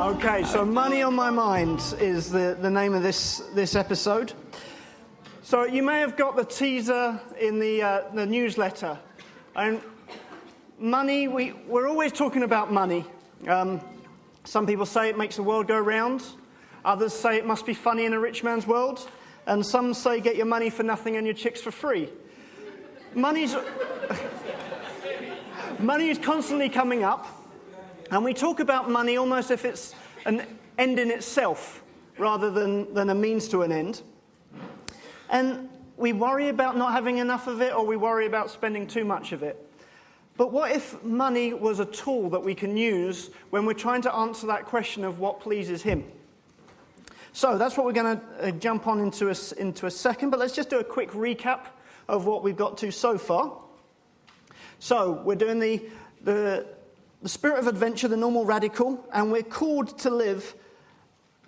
Okay, so Money on My Mind is the name of this episode. So you may have got the teaser in the newsletter. And money, we're always talking about money. Some people say it makes the world go round. Others say it must be funny in a rich man's world. And some say get your money for nothing and your chicks for free. Money is constantly coming up. And we talk about money almost if it's an end in itself rather than a means to an end. And we worry about not having enough of it, or we worry about spending too much of it. But what if money was a tool that we can use when we're trying to answer that question of what pleases him? So that's what we're going to jump on into a second, but let's just do a quick recap of what we've got to so far. So we're doing the spirit of adventure, the normal radical, and we're called to live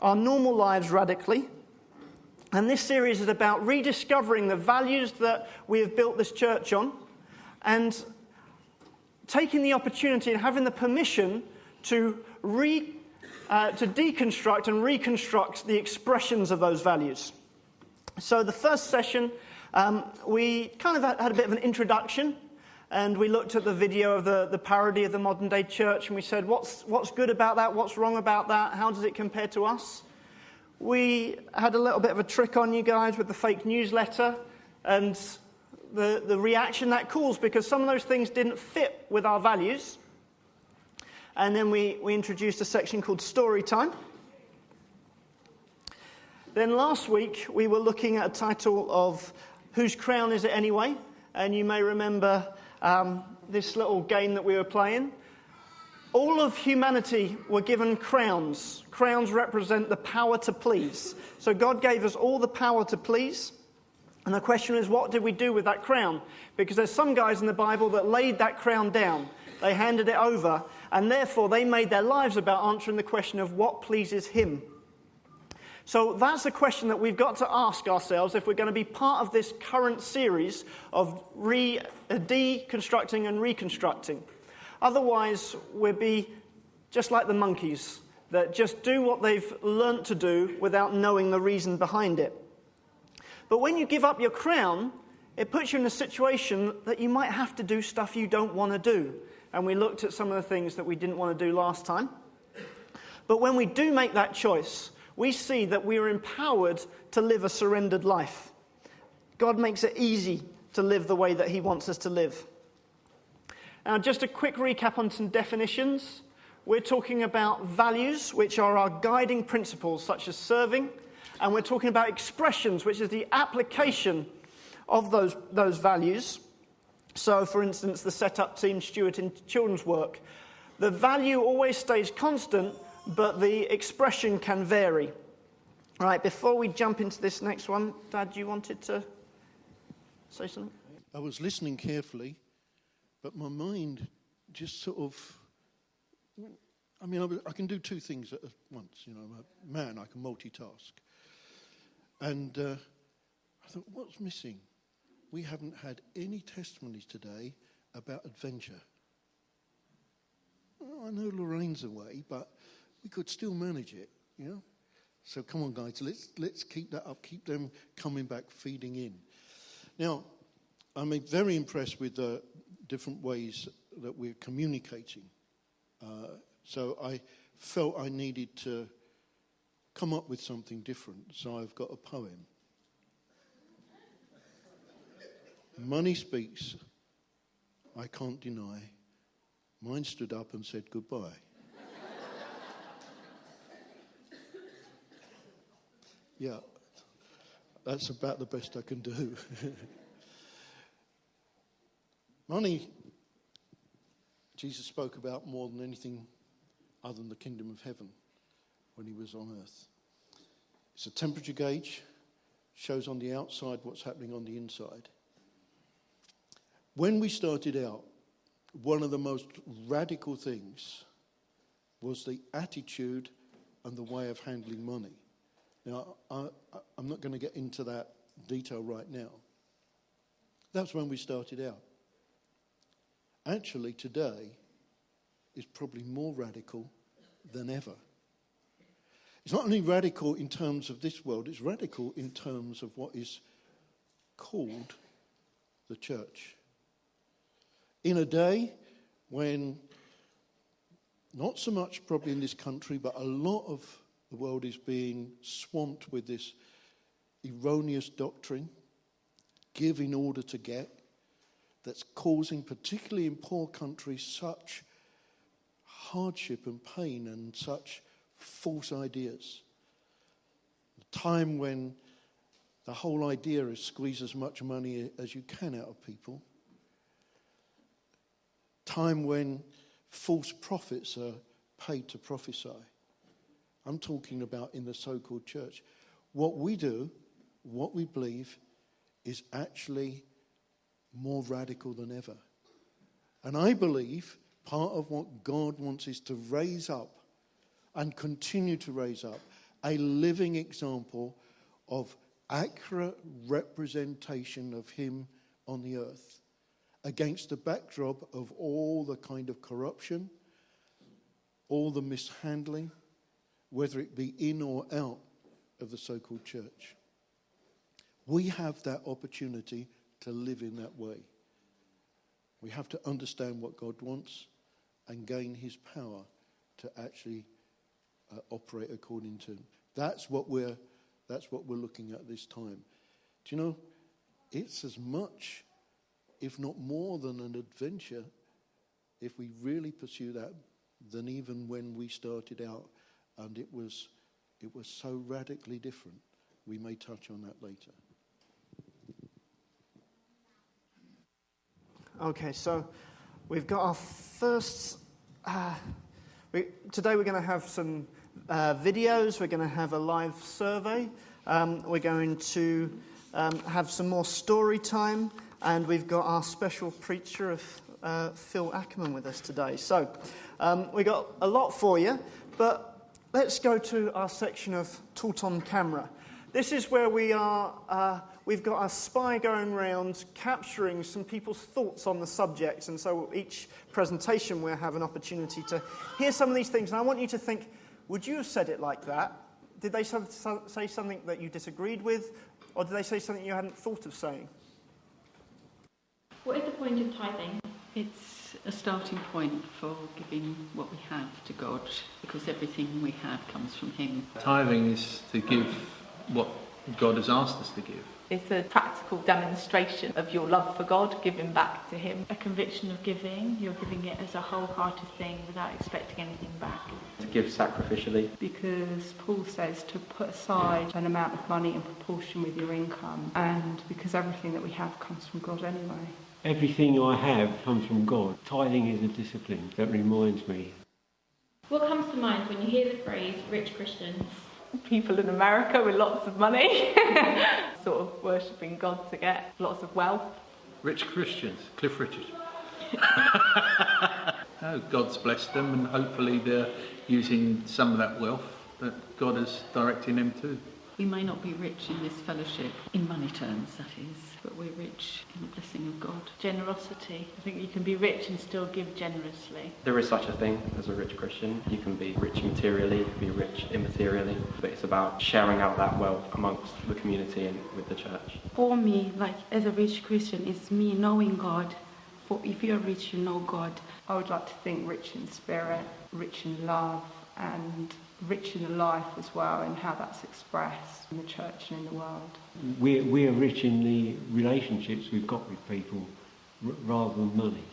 our normal lives radically. And this series is about rediscovering the values that we have built this church on and taking the opportunity and having the permission to deconstruct and reconstruct the expressions of those values. So the first session, we kind of had a bit of an introduction. And we looked at the video of the parody of the modern day church, and we said, what's good about that? What's wrong about that? How does it compare to us? We had a little bit of a trick on you guys with the fake newsletter and the reaction that caused, because some of those things didn't fit with our values. And then we introduced a section called Story Time. Then last week, we were looking at a title of Whose Crown Is It Anyway? And you may remember this little game that we were playing. All of humanity were given crowns. Crowns represent the power to please. So God gave us all the power to please. And the question is, what did we do with that crown? Because there's some guys in the Bible that laid that crown down. They handed it over. And therefore, they made their lives about answering the question of what pleases him. So that's the question that we've got to ask ourselves if we're going to be part of this current series of deconstructing and reconstructing. Otherwise, we'll be just like the monkeys that just do what they've learnt to do without knowing the reason behind it. But when you give up your crown, it puts you in a situation that you might have to do stuff you don't want to do. And we looked at some of the things that we didn't want to do last time. But when we do make that choice, we see that we are empowered to live a surrendered life. God makes it easy to live the way that he wants us to live. Now, just a quick recap on some definitions. We're talking about values, which are our guiding principles, such as serving. And we're talking about expressions, which is the application of those values. So, for instance, the setup team steward in children's work. The value always stays constant, but the expression can vary. All right, before we jump into this next one, Dad, you wanted to say something? I was listening carefully, but my mind just sort of... I can do two things at once. You know, I'm a man, I can multitask. And I thought, what's missing? We haven't had any testimonies today about adventure. Well, I know Lorraine's away, but we could still manage it, you know? So come on, guys, let's keep that up, keep them coming back, feeding in. Now, I'm very impressed with the different ways that we're communicating. So I felt I needed to come up with something different, so I've got a poem. Money speaks, I can't deny. Mine stood up and said goodbye. Yeah, that's about the best I can do. Money, Jesus spoke about more than anything other than the kingdom of heaven when he was on earth. It's a temperature gauge, shows on the outside what's happening on the inside. When we started out, one of the most radical things was the attitude and the way of handling money. Now, I'm not going to get into that detail right now. That's when we started out. Actually, today is probably more radical than ever. It's not only radical in terms of this world, it's radical in terms of what is called the church. In a day when, not so much probably in this country, but a lot of the world is being swamped with this erroneous doctrine, give in order to get, that's causing, particularly in poor countries, such hardship and pain and such false ideas. A time when the whole idea is squeeze as much money as you can out of people. Time when false prophets are paid to prophesy. I'm talking about in the so-called church. What we do, what we believe, is actually more radical than ever. And I believe part of what God wants is to raise up and continue to raise up a living example of accurate representation of him on the earth against the backdrop of all the kind of corruption, all the mishandling, whether it be in or out of the so-called church. We have that opportunity to live in that way. We have to understand what God wants and gain his power to actually operate according to him. That's what we're looking at this time. Do you know, it's as much, if not more than an adventure, if we really pursue that, than even when we started out and it was so radically different. We may touch on that later. Okay, so we've got our first... today we're going to have some videos, we're going to have a live survey, we're going to have some more story time, and we've got our special preacher of Phil Ackerman with us today. So we got a lot for you, but let's go to our section of Taught on Camera. This is where we are... we've got a spy going around capturing some people's thoughts on the subject, and so each presentation we'll have an opportunity to hear some of these things. And I want you to think, would you have said it like that? Did they say something that you disagreed with, or did they say something you hadn't thought of saying? What is the point of tithing? It's a starting point for giving what we have to God, because everything we have comes from him. Tithing is to give what God has asked us to give. It's a practical demonstration of your love for God, giving back to him. A conviction of giving. You're giving it as a wholehearted thing without expecting anything back. To give sacrificially. Because Paul says to put aside an amount of money in proportion with your income, and because everything that we have comes from God anyway. Everything I have comes from God. Tithing is a discipline that reminds me. What comes to mind when you hear the phrase rich Christians? People in America with lots of money, sort of worshipping God to get lots of wealth. Rich Christians, Cliff Richard. Oh, God's blessed them, and hopefully they're using some of that wealth that God is directing them to. We may not be rich in this fellowship, in money terms that is, but we're rich in the blessing of God. Generosity. I think you can be rich and still give generously. There is such a thing as a rich Christian. You can be rich materially, you can be rich immaterially, but it's about sharing out that wealth amongst the community and with the church. For me, like as a rich Christian, it's me knowing God. For if you're rich, you know God. I would like to think rich in spirit, rich in love, and rich in the life as well, and how that's expressed in the church and in the world. We are rich in the relationships we've got with people rather than money.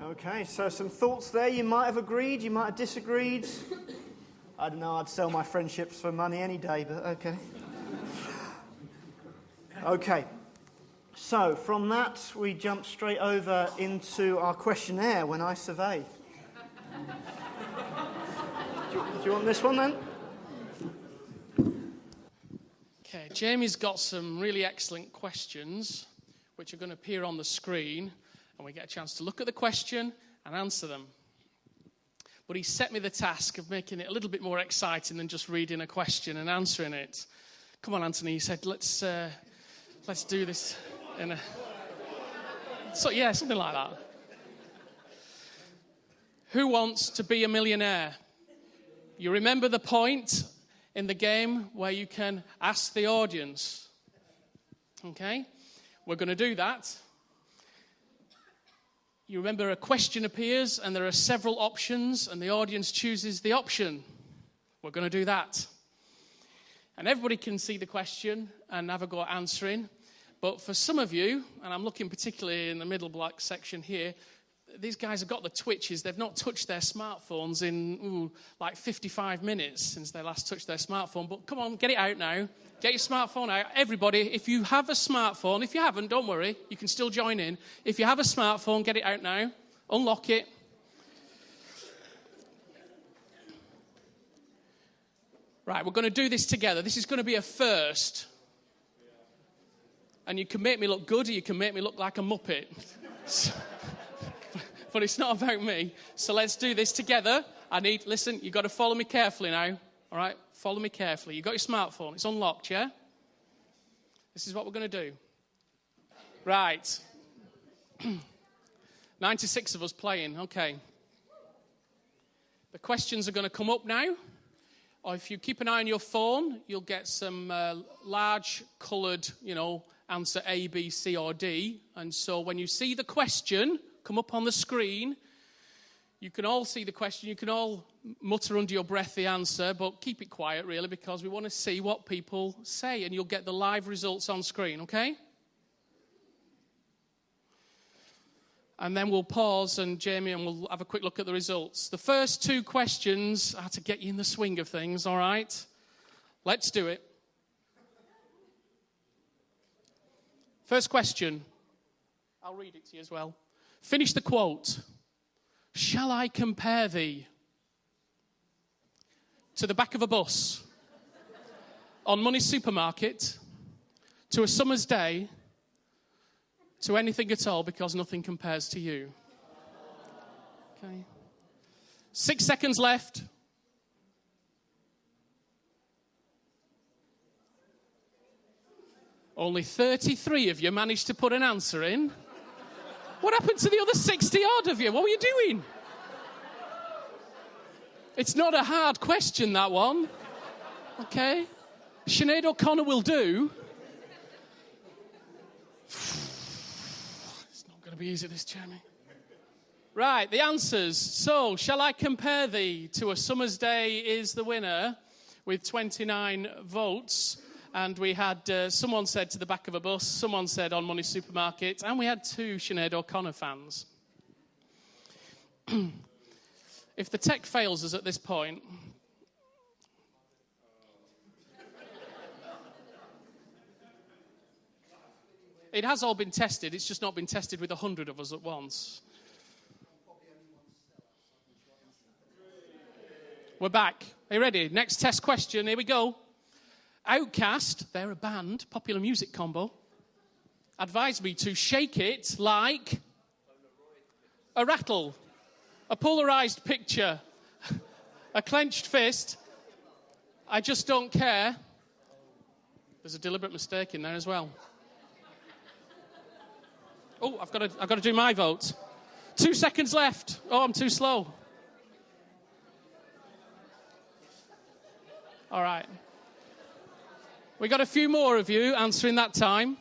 Okay, so some thoughts there. You might have agreed, you might have disagreed. I don't know, I'd sell my friendships for money any day, but okay. Okay, so from that we jump straight over into our questionnaire, When I Survey. Do you want this one then? Okay, Jamie's got some really excellent questions which are going to appear on the screen, and we get a chance to look at the question and answer them. But he set me the task of making it a little bit more exciting than just reading a question and answering it. Come on, Anthony, he said, let's do this in a... So, yeah, something like that. Who wants to be a millionaire? You remember the point in the game where you can ask the audience. Okay? We're going to do that. You remember a question appears and there are several options and the audience chooses the option. We're going to do that. And everybody can see the question and have a go at answering. But for some of you, and I'm looking particularly in the middle black section here, these guys have got the twitches. They've not touched their smartphones in like 55 minutes since they last touched their smartphone. But come on, get it out now. Get your smartphone out. Everybody, if you have a smartphone, if you haven't, don't worry. You can still join in. If you have a smartphone, get it out now. Unlock it. Right, we're going to do this together. This is going to be a first. And you can make me look good or you can make me look like a muppet. But it's not about me. So let's do this together. Listen, you've got to follow me carefully now. All right? Follow me carefully. You've got your smartphone. It's unlocked, yeah? This is what we're going to do. Right. 96 of us playing. Okay. The questions are going to come up now. Or if you keep an eye on your phone, you'll get some large coloured, answer A, B, C, or D. And so when you see the question come up on the screen, you can all see the question. You can all mutter under your breath the answer, but keep it quiet, really, because we want to see what people say. And you'll get the live results on screen, okay? And then we'll pause, and Jamie, and we'll have a quick look at the results. The first two questions are to get you in the swing of things, all right? Let's do it. First question. I'll read it to you as well. Finish the quote. Shall I compare thee to the back of a bus, on Money Supermarket, to a summer's day, to anything at all, because nothing compares to you? Okay. 6 seconds left. Only 33 of you managed to put an answer in. What happened to the other 60-odd of you? What were you doing? It's not a hard question, that one. Okay. Sinead O'Connor will do. It's not going to be easy, this, Jeremy. Right, the answers. So, shall I compare thee to a summer's day is the winner with 29 votes. And we had, someone said to the back of a bus, someone said on Money Supermarket, and we had 2 Sinead O'Connor fans. If the tech fails us at this point, it has all been tested, it's just not been tested with 100 of us at once. We're back. Are you ready? Next test question, here we go. Outcast, they're a band, popular music combo, advised me to shake it like a rattle, a polarised picture, a clenched fist. I just don't care. There's a deliberate mistake in there as well. Oh, I've got to do my vote. 2 seconds left. Oh, I'm too slow. All right. We got a few more of you answering that time.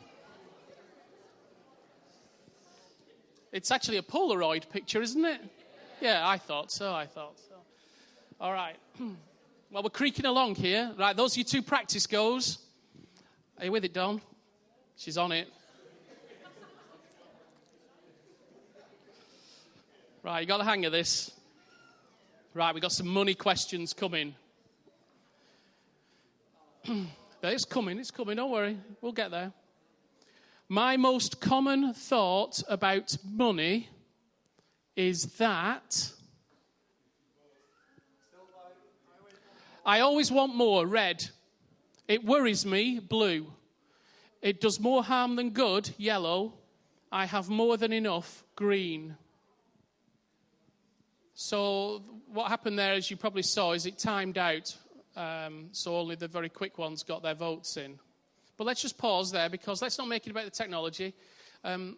It's actually a Polaroid picture, isn't it? Yeah, I thought so. All right. Well, we're creaking along here. Right, those are your 2 practice goes. Are you with it, Dawn? She's on it. Right, you got the hang of this. Right, we got some money questions coming. It's coming, don't worry. We'll get there. My most common thought about money is that I always want more, red. It worries me, blue. It does more harm than good, yellow. I have more than enough, green. So what happened there, as you probably saw, is it timed out. So only the very quick ones got their votes in. But let's just pause there, because let's not make it about the technology. We'll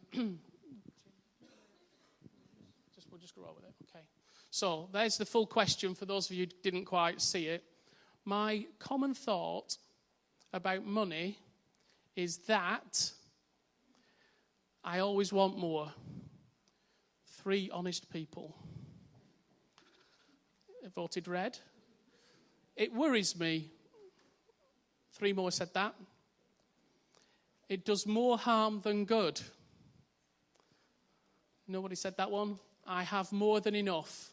just go on with it. Okay. So there's the full question for those of you who didn't quite see it. My common thought about money is that I always want more. 3 honest people voted red. It worries me. 3 more said that. It does more harm than good. Nobody said that one. I have more than enough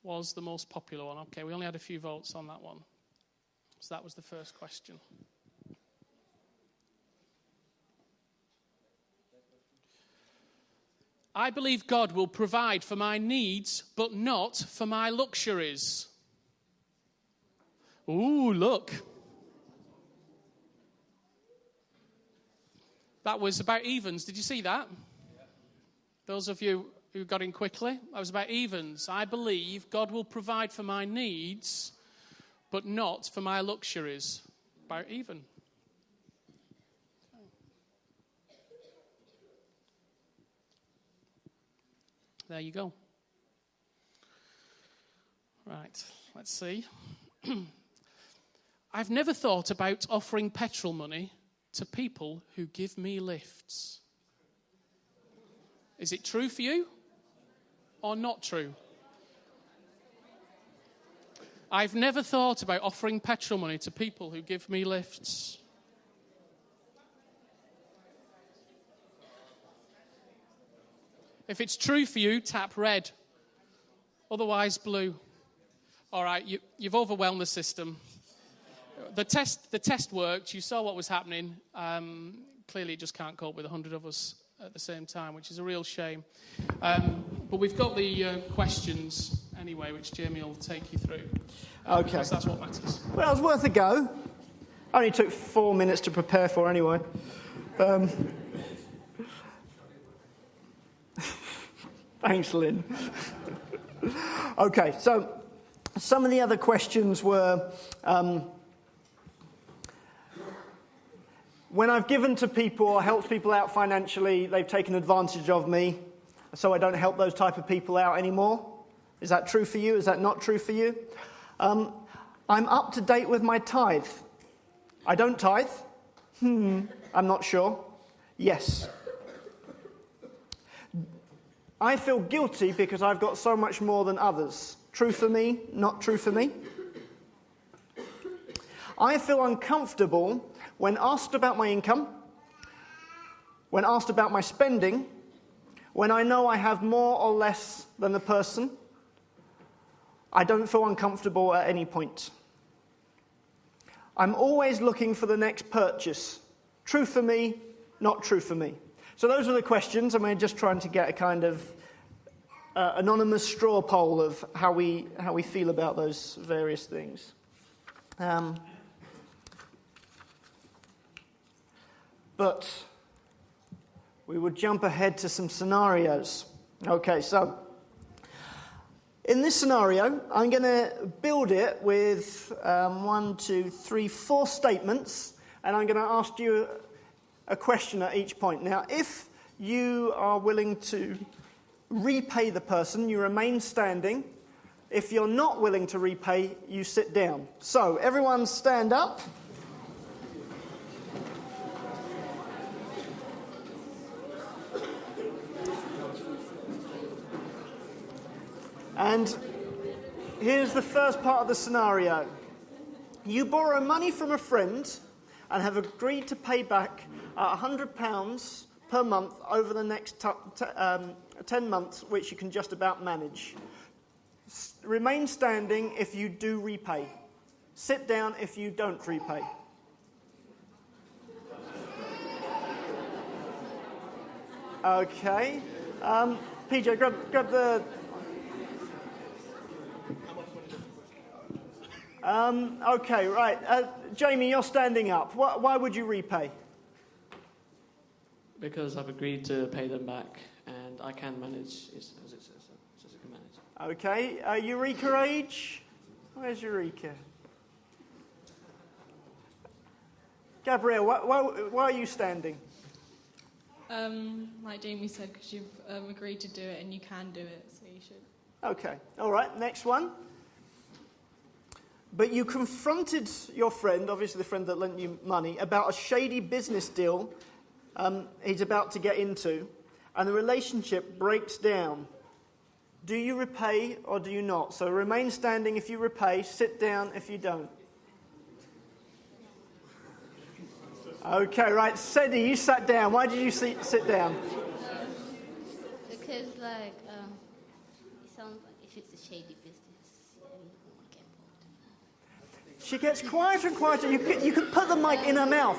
was the most popular one. Okay, we only had a few votes on that one. So that was the first question. I believe God will provide for my needs, but not for my luxuries. Ooh, look. That was about evens. Did you see that? Those of you who got in quickly, that was about evens. I believe God will provide for my needs, but not for my luxuries. About even. There you go. Right, let's see. I've never thought about offering petrol money to people who give me lifts. Is it true for you or not true? I've never thought about offering petrol money to people who give me lifts. If it's true for you, tap red. Otherwise, blue. All right, you've overwhelmed the system. The test worked. You saw what was happening. Clearly, it just can't cope with 100 of us at the same time, which is a real shame. But we've got the questions anyway, which Jamie will take you through. Okay. Because that's what matters. Well, it was worth a go. Only took 4 minutes to prepare for anyway. Thanks, Lynn. Okay, so some of the other questions were, when I've given to people or helped people out financially, they've taken advantage of me, so I don't help those type of people out anymore. Is that true for you? Is that not true for you? I'm up to date with my tithe. I don't tithe. I'm not sure. Yes. I feel guilty because I've got so much more than others. True for me, not true for me. I feel uncomfortable when asked about my income, when asked about my spending, when I know I have more or less than the person. I don't feel uncomfortable at any point. I'm always looking for the next purchase. True for me, not true for me. So those are the questions, and we're just trying to get a kind of anonymous straw poll of how we feel about those various things. But we would jump ahead to some scenarios. Okay, so in this scenario, I'm going to build it with 4 statements, and I'm going to ask you a question at each point. Now, if you are willing to repay the person, you remain standing. If you're not willing to repay, you sit down. So, everyone stand up. And here's the first part of the scenario. You borrow money from a friend and have agreed to pay back £100 per month over the next 10 months, which you can just about manage. Remain standing if you do repay. Sit down if you don't repay. Okay. PJ, grab the... okay, right. Jamie, you're standing up. Why would you repay? Because I've agreed to pay them back, and I can manage as it says. As I can manage. Okay. Eureka Age? Where's Eureka? Gabrielle, why are you standing? Like Jamie said, because you've agreed to do it and you can do it, so you should. Okay, all right, next one. But you confronted your friend, obviously the friend that lent you money, about a shady business deal he's about to get into, and the relationship breaks down. Do you repay or do you not? So remain standing if you repay, sit down if you don't. Okay, right, Sedi, you sat down. Why did you sit down? Because, it sounds like if it's a shady business, you don't want to get involved. She gets quieter and quieter. You could put the mic in her mouth.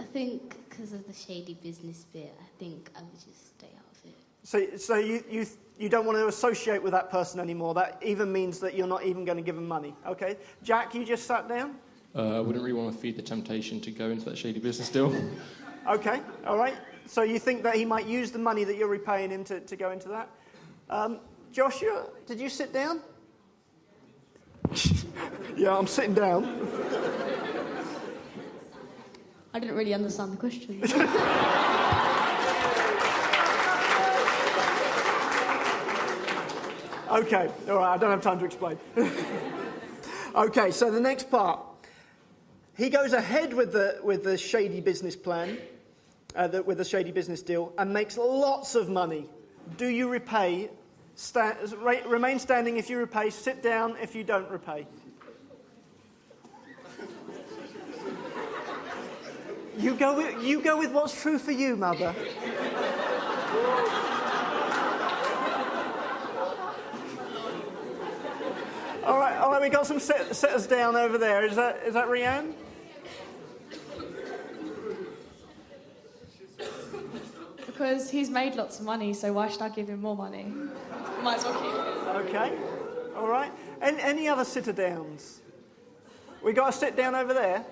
I think because of the shady business bit, I think I would just stay out of it. So you don't want to associate with that person anymore. That even means that you're not even going to give them money. Okay, Jack, you just sat down. I wouldn't really want to feed the temptation to go into that shady business deal. Okay, all right. So you think that he might use the money that you're repaying him to go into that? Joshua, did you sit down? Yeah, I'm sitting down. I didn't really understand the question. Okay, all right, I don't have time to explain. Okay, so the next part. He goes ahead with the shady business plan, with the shady business deal, and makes lots of money. Do you repay? Remain standing if you repay, sit down if you don't repay. You go with what's true for you, mother. All right, we got some sitters down over there. Is that Rianne? Because he's made lots of money, so why should I give him more money? Might as well keep it. Okay, all right. And any other sitter downs? We got a sit down over there?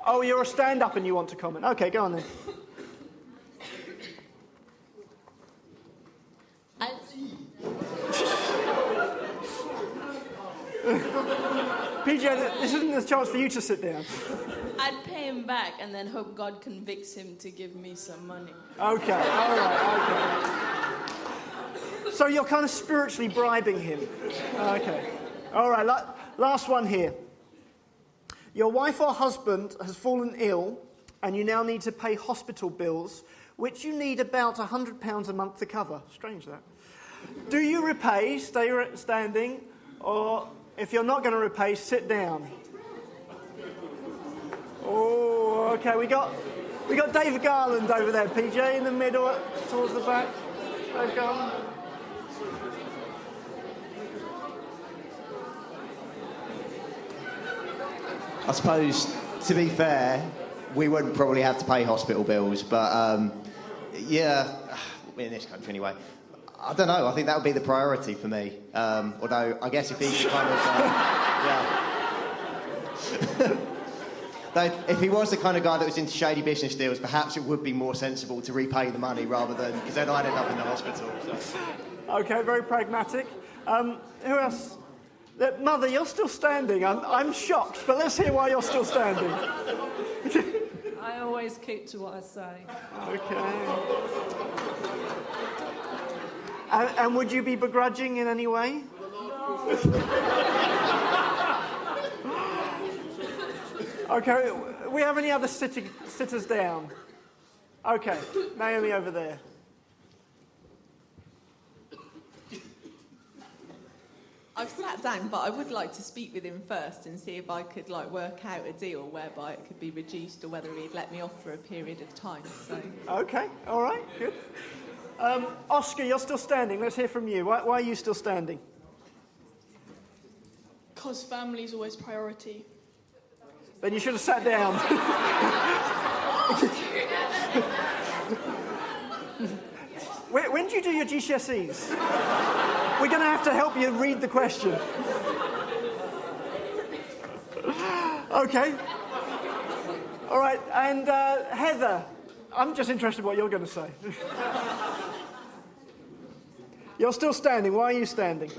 Oh, you're a stand-up and you want to comment. Okay, go on then. PJ, this isn't a chance for you to sit down. I'd pay him back and then hope God convicts him to give me some money. Okay, all right, okay. So you're kind of spiritually bribing him. Okay. All right, last one here. Your wife or husband has fallen ill and you now need to pay hospital bills, which you need about £100 a month to cover. Strange that. Do you repay, stay standing, or if you're not going to repay, sit down? Oh, okay, we got David Garland over there, PJ, in the middle, towards the back. Dave Garland. I suppose, to be fair, we wouldn't probably have to pay hospital bills, but yeah, in this country anyway. I don't know, I think that would be the priority for me. Although, I guess if he's kind of... if he was the kind of guy that was into shady business deals, perhaps it would be more sensible to repay the money rather than... Because then I'd end up in the hospital. So. Okay, very pragmatic. Who else? Mother, you're still standing. I'm shocked, but let's hear why you're still standing. I always keep to what I say. Okay. And would you be begrudging in any way? Okay, we have any other sitters down? Okay, Naomi over there. I've sat down, but I would like to speak with him first and see if I could work out a deal whereby it could be reduced or whether he'd let me off for a period of time. So. Okay, all right, good. Oscar, you're still standing. Let's hear from you. Why are you still standing? Because family is always priority. Then you should have sat down. When do you do your GCSEs? We're going to have to help you read the question. Okay. All right, and Heather, I'm just interested in what you're going to say. You're still standing. Why are you standing?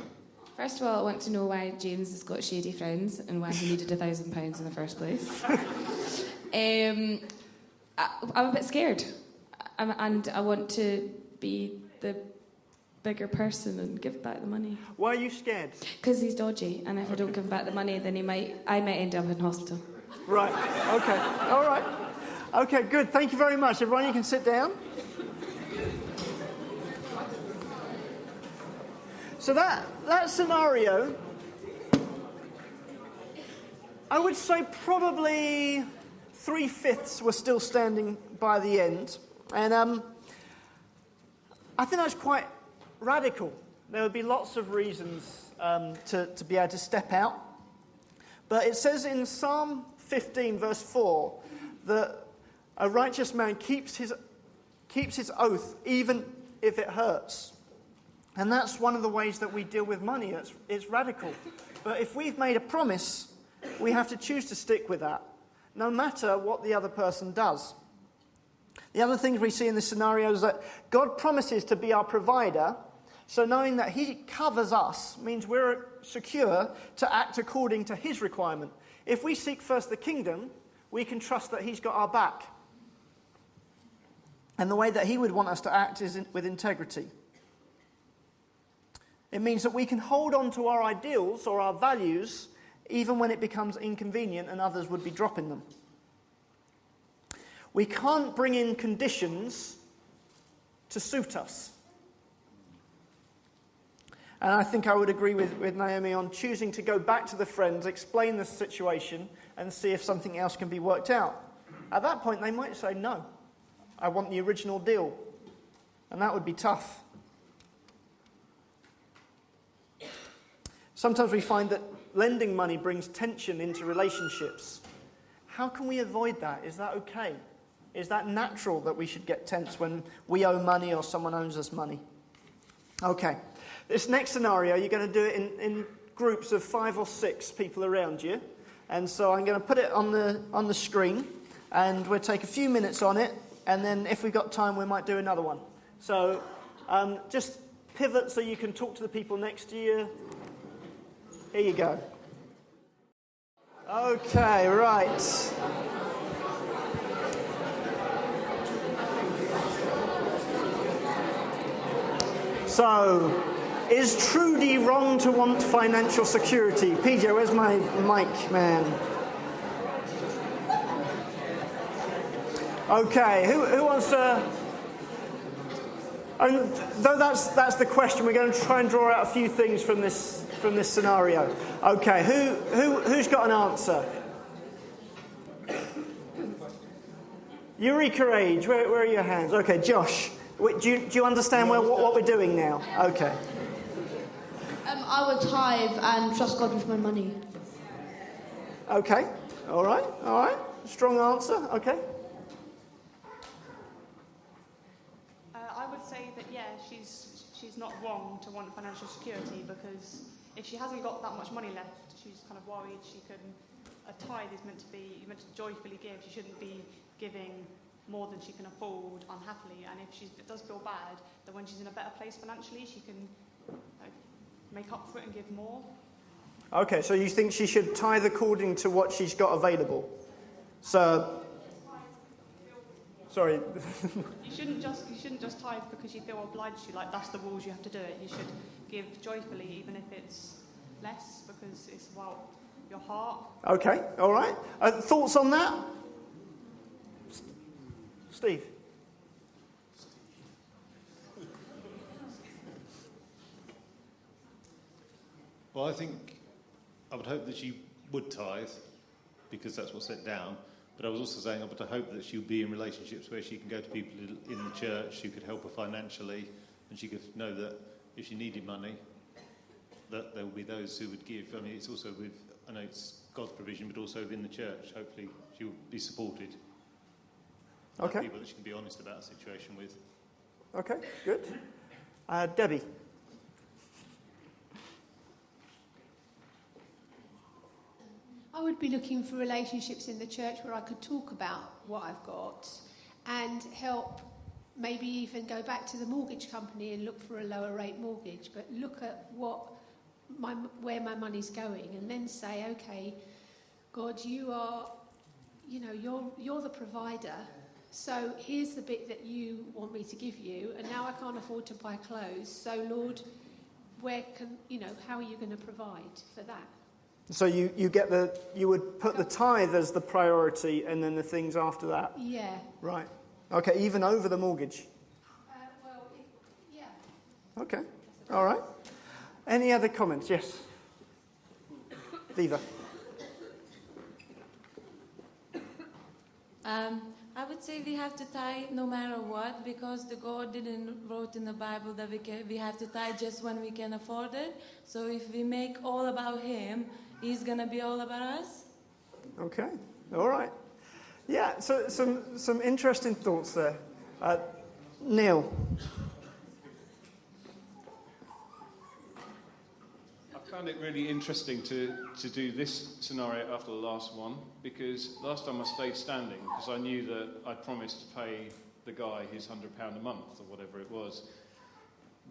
First of all, I want to know why James has got shady friends and why he needed £1,000 in the first place. I'm a bit scared, and I want to be the bigger person and give back the money. Why are you scared? Because he's dodgy, and if I don't give him back the money, then I might end up in hospital. Right, okay, all right. Okay, good, thank you very much. Everyone, you can sit down. So that scenario, I would say probably 3/5 were still standing by the end. And I think that's quite radical. There would be lots of reasons to be able to step out. But it says in Psalm 15, verse 4, that a righteous man keeps his oath even if it hurts. And that's one of the ways that we deal with money. It's radical. But if we've made a promise, we have to choose to stick with that, no matter what the other person does. The other things we see in this scenario is that God promises to be our provider, so knowing that he covers us means we're secure to act according to his requirement. If we seek first the kingdom, we can trust that he's got our back. And the way that he would want us to act is with integrity. It means that we can hold on to our ideals or our values even when it becomes inconvenient and others would be dropping them. We can't bring in conditions to suit us. And I think I would agree with Naomi on choosing to go back to the friends, explain the situation, and see if something else can be worked out. At that point, they might say, no, I want the original deal. And that would be tough. Sometimes we find that lending money brings tension into relationships. How can we avoid that? Is that okay? Is that natural that we should get tense when we owe money or someone owes us money? Okay. This next scenario, you're going to do it in groups of 5 or 6 people around you. And so I'm going to put it on the screen, and we'll take a few minutes on it, and then if we've got time, we might do another one. So just pivot so you can talk to the people next to you. Here you go. Okay, right. So, is Trudy wrong to want financial security? PJ, where's my mic, man? Okay, who wants to... And though that's the question, we're going to try and draw out a few things from this scenario. Okay, who's got an answer? Eureka Age, where are your hands? Okay, Josh, do you understand what we're doing now? Okay. I would tithe and trust God with my money. Okay, all right. Strong answer, okay. I would say that, yeah, she's not wrong to want financial security, because if she hasn't got that much money left, she's kind of worried a tithe is meant to joyfully give. She shouldn't be giving more than she can afford unhappily. And if it does feel bad, then when she's in a better place financially, she can make up for it and give more. Okay, so you think she should tithe according to what she's got available? So, sorry. You shouldn't just tithe because you feel obliged to. Like, that's the rules, you have to do it. You should give joyfully, even if it's less, because it's about your heart. Okay, all right. Thoughts on that? Steve? Well, I think I would hope that she would tithe, because that's what's set down. But I was also saying I would hope that she would be in relationships where she can go to people in the church who could help her financially, and she could know that if she needed money, that there will be those who would give. I mean, it's also I know it's God's provision, but also within the church. Hopefully she will be supported. Okay. People that she can be honest about a situation with. Okay, good. Debbie? I would be looking for relationships in the church where I could talk about what I've got and help, maybe even go back to the mortgage company and look for a lower rate mortgage, but look at where my money's going, and then say, okay, God, you are, you're the provider, So here's the bit that you want me to give you, and now I can't afford to buy clothes. So Lord, how are you going to provide for that? So you would put the tithe as the priority, and then the things after that. Yeah. Right. Okay. Even over the mortgage. Yeah. Okay. All right. Any other comments? Yes. Viva. I would say we have to tithe no matter what, because the God didn't wrote in the Bible that we have to tithe just when we can afford it. So if we make all about Him, He's going to be all about us. Okay. All right. Yeah, so some interesting thoughts there. Neil. I found it really interesting to do this scenario after the last one, because last time I stayed standing because I knew that I'd promised to pay the guy his £100 a month or whatever it was.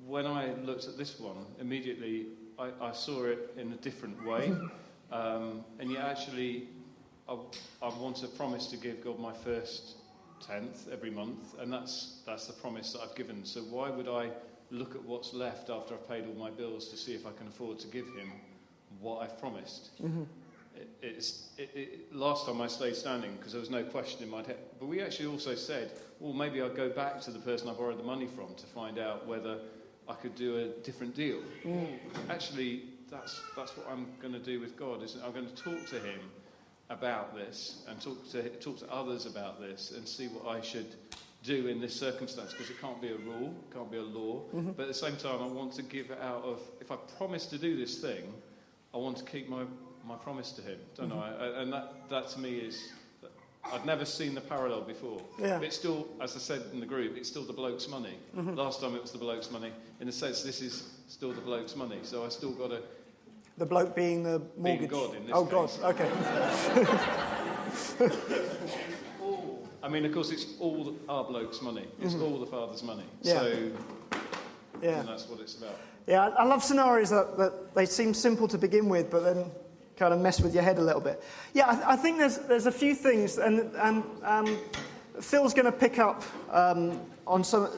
When I looked at this one, immediately I saw it in a different way, and yet actually I want to promise to give God my first tenth every month, and that's the promise that I've given. So why would I look at what's left after I've paid all my bills to see if I can afford to give him what I've promised? Mm-hmm. Last time I stayed standing because there was no question in my head. But we actually also said, well, maybe I'll go back to the person I borrowed the money from to find out whether I could do a different deal. Actually, that's what I'm going to do with God. Is I'm going to talk to him about this and talk to others about this and see what I should do in this circumstance, because it can't be a rule, it can't be a law. Mm-hmm. But at the same time, I want to give it out of, if I promise to do this thing, I want to keep my promise to him, don't I? And that to me is, I'd never seen the parallel before. Yeah. But it's still, as I said in the group, it's still the bloke's money. Mm-hmm. Last time it was the bloke's money. In a sense, this is still the bloke's money. So I still got to... The bloke being the mortgage? Being God in this case. God, okay. I mean, of course, it's all our bloke's money. It's all the Father's money. Yeah. So, and that's what it's about. Yeah, I love scenarios that they seem simple to begin with, but then kind of mess with your head a little bit. Yeah, I think there's a few things, and Phil's going to pick up on some,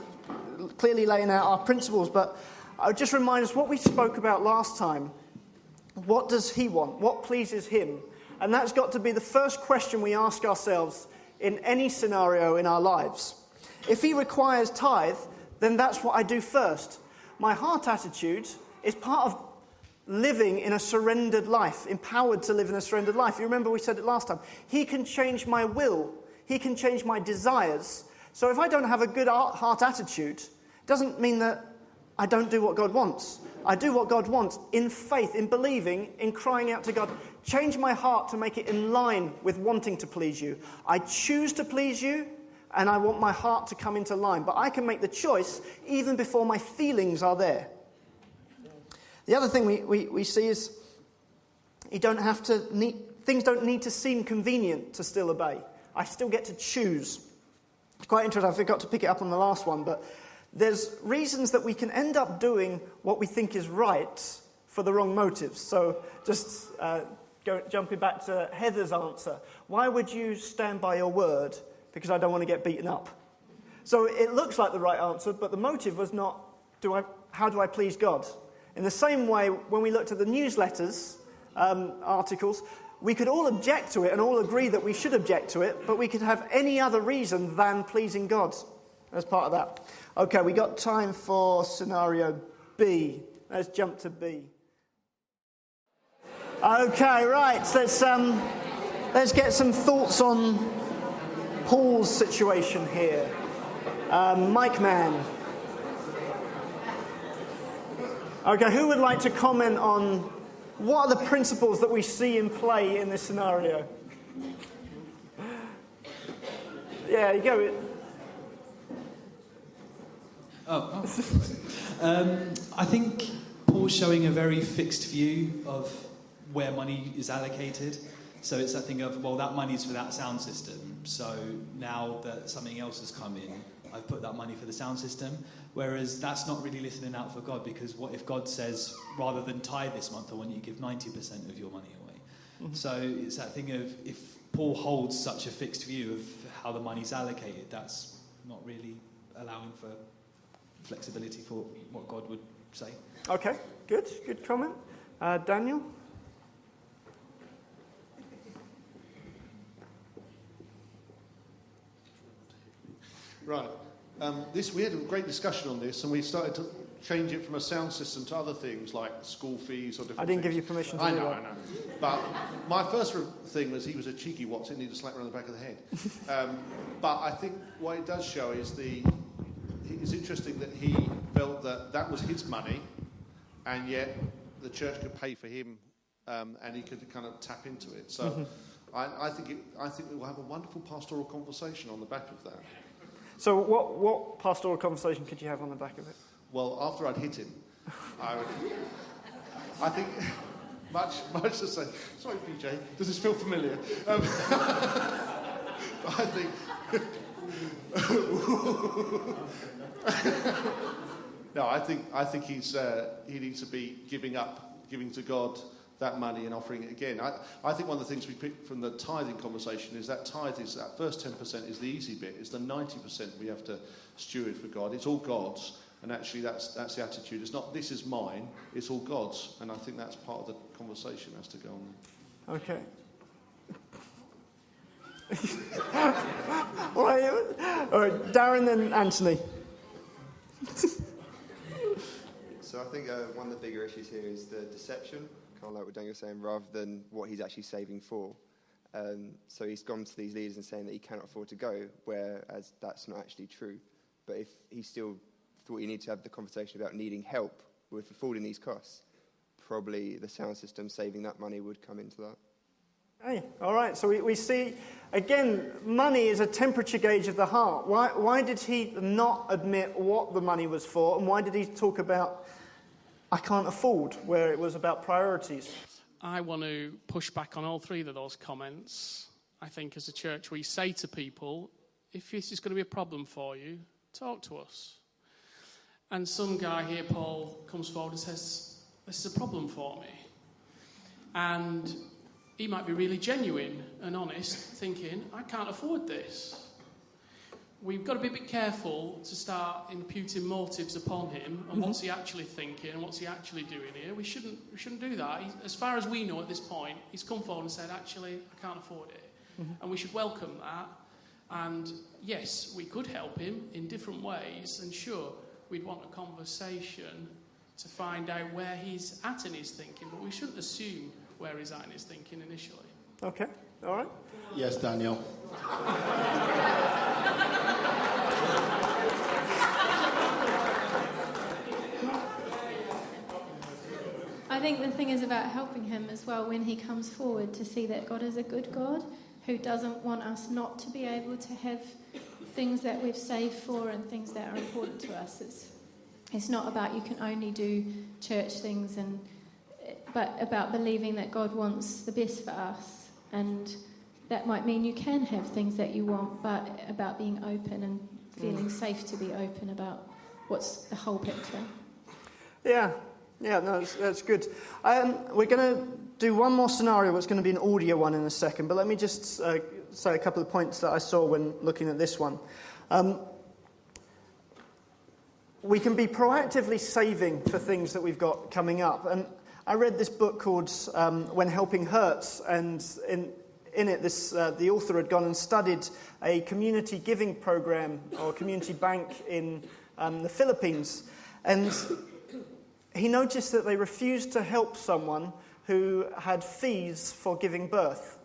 clearly laying out our principles, but I'll just remind us what we spoke about last time. What does he want? What pleases him? And that's got to be the first question we ask ourselves in any scenario in our lives. If he requires tithe, then that's what I do first. My heart attitude is part of living in a surrendered life, empowered to live in a surrendered life. You remember we said it last time. He can change my will. He can change my desires. So if I don't have a good heart attitude, it doesn't mean that I don't do what God wants. I do what God wants in faith, in believing, in crying out to God. Change my heart to make it in line with wanting to please you. I choose to please you, and I want my heart to come into line. But I can make the choice even before my feelings are there. The other thing we see is things don't need to seem convenient to still obey. I still get to choose. It's quite interesting. I forgot to pick it up on the last one, but there's reasons that we can end up doing what we think is right for the wrong motives. So just jumping back to Heather's answer. Why would you stand by your word? Because I don't want to get beaten up. So it looks like the right answer, but the motive was not, how do I please God? In the same way, when we looked at the newsletters, articles, we could all object to it and all agree that we should object to it, but we could have any other reason than pleasing God as part of that. Okay, we got time for scenario B. Let's jump to B. Okay, right. Let's get some thoughts on Paul's situation here. Mike Man. Okay, who would like to comment on what are the principles that we see in play in this scenario? Yeah, you go. I think Paul's showing a very fixed view of where money is allocated. So it's that thing of, well, that money's for that sound system. So now that something else has come in, I've put that money for the sound system. Whereas that's not really listening out for God, because what if God says, rather than tithe this month, I want you to give 90% of your money away? Mm-hmm. So it's that thing of, if Paul holds such a fixed view of how the money's allocated, that's not really allowing for flexibility for what God would say. Okay, good comment. Daniel? Right. We had a great discussion on this, and we started to change it from a sound system to other things like school fees or different I didn't things. give you permission to I do know. that. But my first thing was he was a cheeky Watson, he needed a slap around the back of the head. But I think what it does show is it's interesting that he felt that was his money, and yet the church could pay for him, and he could kind of tap into it. So I think we will have a wonderful pastoral conversation on the back of that. So what pastoral conversation could you have on the back of it? Well, after I'd hit him, I think much to say. Sorry, PJ. Does this feel familiar? I think. No, I think he needs to be giving to God that money and offering it again. I think one of the things we picked from the tithing conversation is that that first 10% is the easy bit. It's the 90% we have to steward for God. It's all God's, and actually that's the attitude. It's not this is mine. It's all God's, and I think that's part of the conversation has to go on. Okay. All right, Darren and Anthony. So I think one of the bigger issues here is the deception, kind of like what Daniel was saying, rather than what he's actually saving for. So he's gone to these leaders and saying that he cannot afford to go, whereas that's not actually true. But if he still thought he needed to have the conversation about needing help with affording these costs, probably the sound system saving that money would come into that. Hey, all right, so we see, again, money is a temperature gauge of the heart. Why did he not admit what the money was for, and why did he talk about, I can't afford, where it was about priorities? I want to push back on all three of those comments. I think as a church we say to people, if this is going to be a problem for you, talk to us. And some guy here, Paul, comes forward and says, this is a problem for me. And he might be really genuine and honest, thinking, I can't afford this. We've got to be a bit careful to start imputing motives upon him and what's he actually thinking and what's he actually doing here. We shouldn't do that. As far as we know at this point, he's come forward and said, actually, I can't afford it. And we should welcome that. And yes, we could help him in different ways, and sure, we'd want a conversation to find out where he's at in his thinking, but we shouldn't assume where he's at in his thinking initially. Okay, all right. Yes, Daniel. I think the thing is about helping him as well when he comes forward to see that God is a good God who doesn't want us not to be able to have things that we've saved for and things that are important to us. It's not about you can only do church things, but about believing that God wants the best for us. And that might mean you can have things that you want, but about being open and feeling safe to be open about what's the whole picture. Yeah, no, that's good. We're going to do one more scenario. It's going to be an audio one in a second, but let me just say a couple of points that I saw when looking at this one. We can be proactively saving for things that we've got coming up. And I read this book called When Helping Hurts, and in it, the author had gone and studied a community giving program or community bank in the Philippines. And he noticed that they refused to help someone who had fees for giving birth.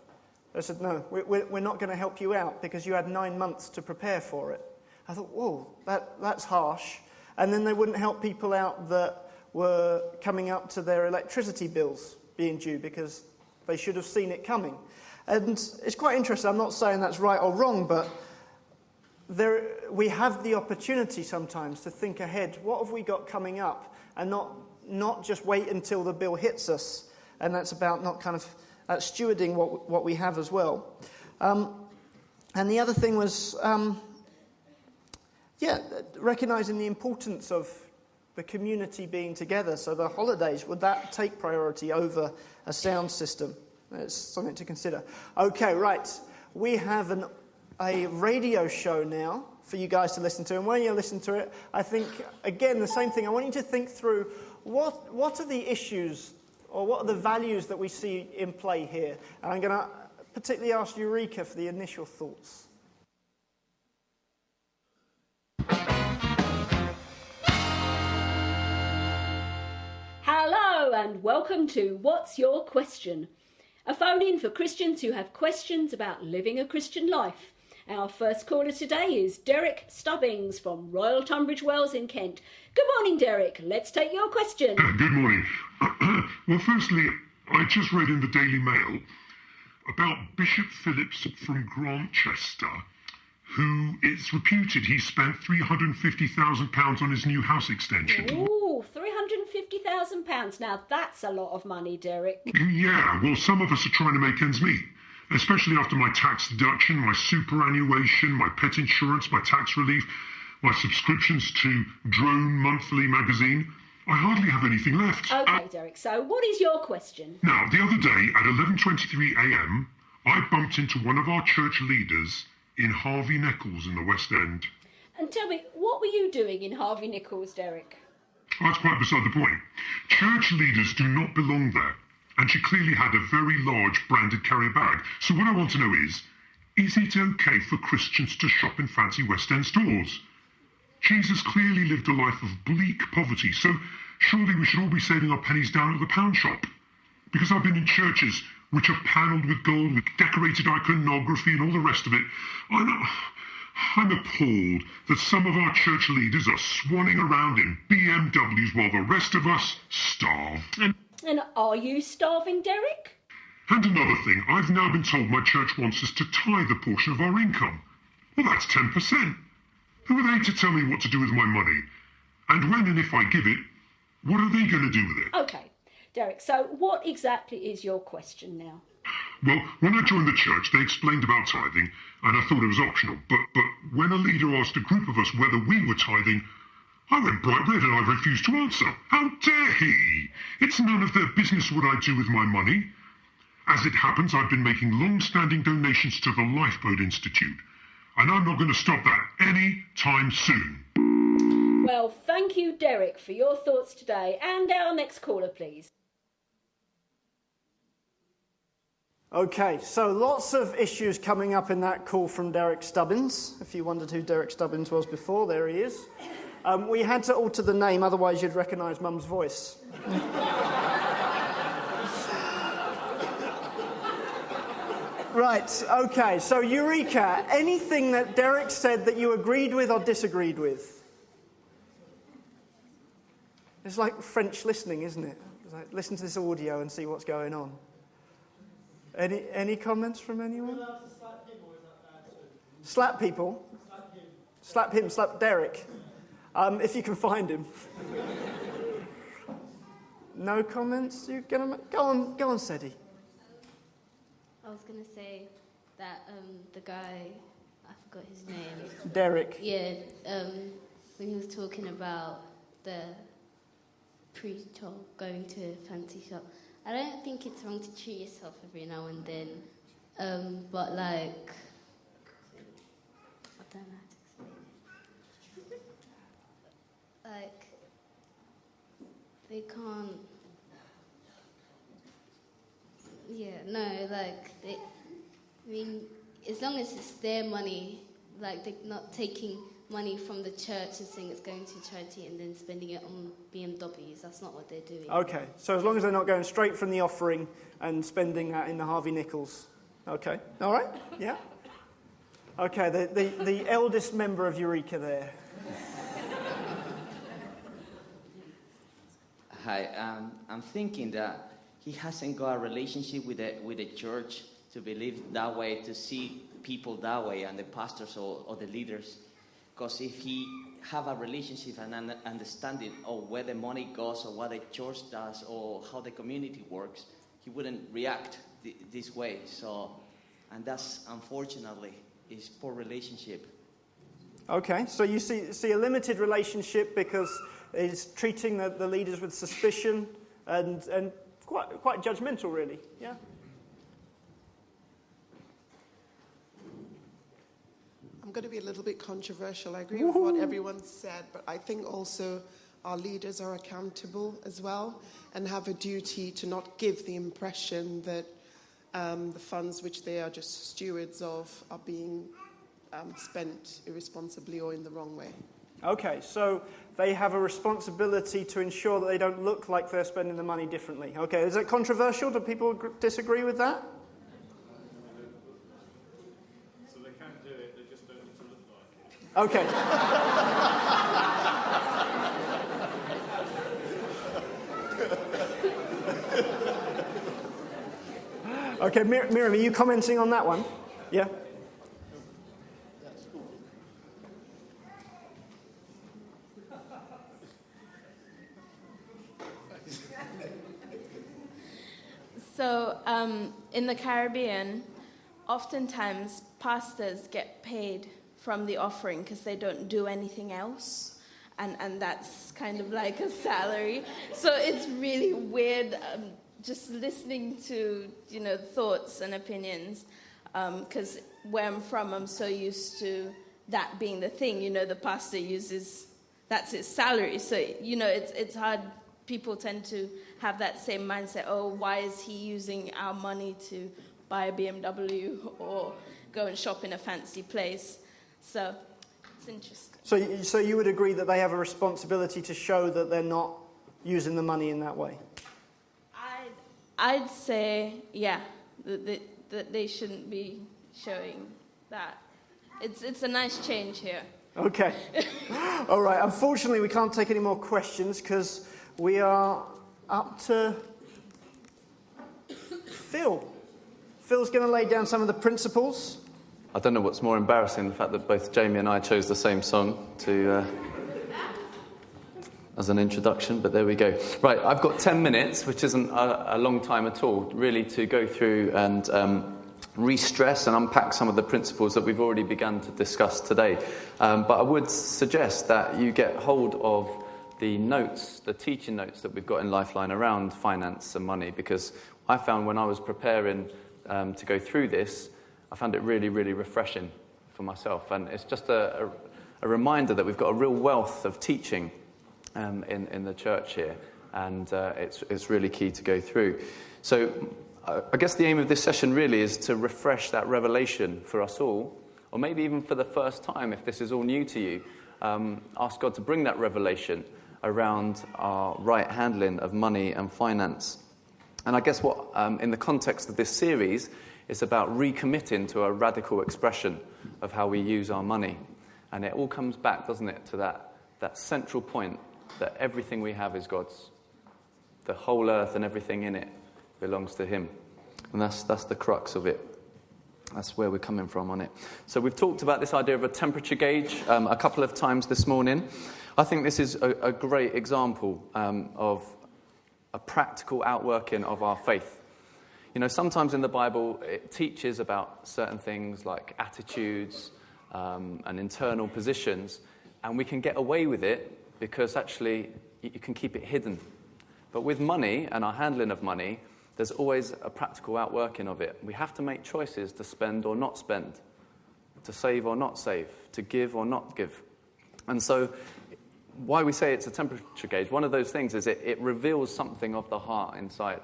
They said, no, we're not going to help you out because you had 9 months to prepare for it. I thought, whoa, that's harsh. And then they wouldn't help people out that were coming up to their electricity bills being due because they should have seen it coming. And it's quite interesting. I'm not saying that's right or wrong, but we have the opportunity sometimes to think ahead. What have we got coming up? And not just wait until the bill hits us. And that's about not kind of stewarding what we have as well. And the other thing was, recognising the importance of the community being together. So the holidays, would that take priority over a sound system? It's something to consider. Okay, right. We have an a radio show now for you guys to listen to. And when you listen to it, I think, again, the same thing. I want you to think through what are the issues or what are the values that we see in play here. And I'm going to particularly ask Eureka for the initial thoughts. Hello and welcome to What's Your Question? A phone-in for Christians who have questions about living a Christian life. Our first caller today is Derek Stubbings from Royal Tunbridge Wells in Kent. Good morning, Derek. Let's take your question. Good morning. Well, firstly, I just read in the Daily Mail about Bishop Phillips from Grantchester, who it's reputed he spent £350,000 on his new house extension. Ooh, £350,000. Now that's a lot of money, Derek. Yeah, well, some of us are trying to make ends meet, especially after my tax deduction, my superannuation, my pet insurance, my tax relief, my subscriptions to Drone Monthly magazine. I hardly have anything left. Okay, Derek, so what is your question? Now, the other day at 11:23 a.m, I bumped into one of our church leaders in Harvey Nichols in the West End. And tell me, what were you doing in Harvey Nichols, Derek? That's quite beside the point. Church leaders do not belong there, and she clearly had a very large branded carrier bag. So what I want to know is it okay for Christians to shop in fancy West End stores? Jesus clearly lived a life of bleak poverty, so surely we should all be saving our pennies down at the pound shop. Because I've been in churches which are panelled with gold, with decorated iconography and all the rest of it. I'm appalled that some of our church leaders are swanning around in BMWs while the rest of us starve. And are you starving, Derek? And another thing, I've now been told my church wants us to tithe a portion of our income. Well, that's 10%. Who are they to tell me what to do with my money? And when and if I give it, what are they going to do with it? Okay, Derek, so what exactly is your question now? Well, when I joined the church, they explained about tithing, and I thought it was optional. But when a leader asked a group of us whether we were tithing, I went bright red and I refused to answer. How dare he? It's none of their business what I do with my money. As it happens, I've been making long-standing donations to the Lifeboat Institute, and I'm not going to stop that any time soon. Well, thank you, Derek, for your thoughts today. And our next caller, please. Okay, so lots of issues coming up in that call from Derek Stubbins. If you wondered who Derek Stubbins was before, there he is. We had to alter the name, otherwise you'd recognise Mum's voice. Right, okay, so Eureka, anything that Derek said that you agreed with or disagreed with? It's like French listening, isn't it? It's like, listen to this audio and see what's going on. Any comments from anyone? Slap people? Slap him, slap Derek. If you can find him. No comments? You're gonna go on, Sedi. I was going to say that the guy, I forgot his name. Derek. Yeah, when he was talking about the preacher going to a fancy shop, I don't think it's wrong to treat yourself every now and then, but like, I don't know how to explain it. Like, they can't. Yeah, no, like, I mean, as long as it's their money, like, they're not taking money from the church and saying it's going to charity and then spending it on BMWs. That's not what they're doing. Okay, so as long as they're not going straight from the offering and spending that in the Harvey Nichols. Okay, all right, yeah. Okay, the eldest member of Eureka there. Hi, I'm thinking that he hasn't got a relationship with the church to believe that way, to see people that way, and the pastors or the leaders. Because if he have a relationship and an understanding of where the money goes or what the church does or how the community works, he wouldn't react this way. So, and that's, unfortunately, is poor relationship. Okay, so you see a limited relationship because it's treating the leaders with suspicion and quite judgmental, really. Yeah. going to be a little bit controversial. I agree with what everyone said, but I think also our leaders are accountable as well and have a duty to not give the impression that the funds which they are just stewards of are being spent irresponsibly or in the wrong way. Okay, so they have a responsibility to ensure that they don't look like they're spending the money differently. Okay, is that controversial? Do people disagree with that? So they can do it, they just don't need to look like it. Okay. Okay, Miriam, are you commenting on that one? Yeah? So, in the Caribbean, oftentimes pastors get paid from the offering because they don't do anything else. And that's kind of like a salary. So it's really weird just listening to, thoughts and opinions. Because where I'm from, I'm so used to that being the thing. The pastor uses, that's his salary. So, it's hard. People tend to have that same mindset. Oh, why is he using our money to buy a BMW or go and shop in a fancy place? So it's interesting. So you would agree that they have a responsibility to show that they're not using the money in that way? I'd say, yeah, that they shouldn't be showing that. It's a nice change here. Okay. All right. Unfortunately, we can't take any more questions because we are up to Phil. Phil's going to lay down some of the principles. I don't know what's more embarrassing, the fact that both Jamie and I chose the same song as an introduction, but there we go. Right, I've got 10 minutes, which isn't a long time at all, really, to go through and re-stress and unpack some of the principles that we've already begun to discuss today. But I would suggest that you get hold of the notes, the teaching notes that we've got in Lifeline around finance and money, because I found when I was preparing to go through this, I found it really, really refreshing for myself. And it's just a reminder that we've got a real wealth of teaching in the church here, and it's really key to go through. So I guess the aim of this session really is to refresh that revelation for us all, or maybe even for the first time, if this is all new to you, ask God to bring that revelation around our right handling of money and finance. And I guess what, in the context of this series, is about recommitting to a radical expression of how we use our money. And it all comes back, doesn't it, to that central point that everything we have is God's. The whole earth and everything in it belongs to Him. And that's the crux of it. That's where we're coming from on it. So we've talked about this idea of a temperature gauge a couple of times this morning. I think this is a great example of a practical outworking of our faith. Sometimes in the Bible it teaches about certain things like attitudes and internal positions, and we can get away with it because actually you can keep it hidden. But with money and our handling of money, there's always a practical outworking of it. We have to make choices to spend or not spend, to save or not save, to give or not give. And so why we say it's a temperature gauge, one of those things is it reveals something of the heart inside.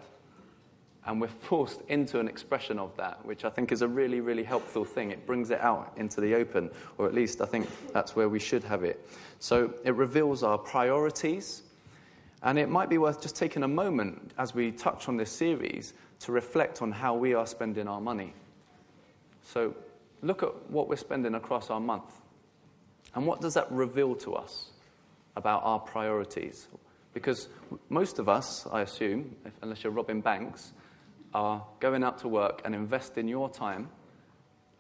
And we're forced into an expression of that, which I think is a really, really helpful thing. It brings it out into the open, or at least I think that's where we should have it. So it reveals our priorities. And it might be worth just taking a moment as we touch on this series to reflect on how we are spending our money. So look at what we're spending across our month. And what does that reveal to us about our priorities? Because most of us, I assume, unless you're robbing banks, are going out to work and investing your time,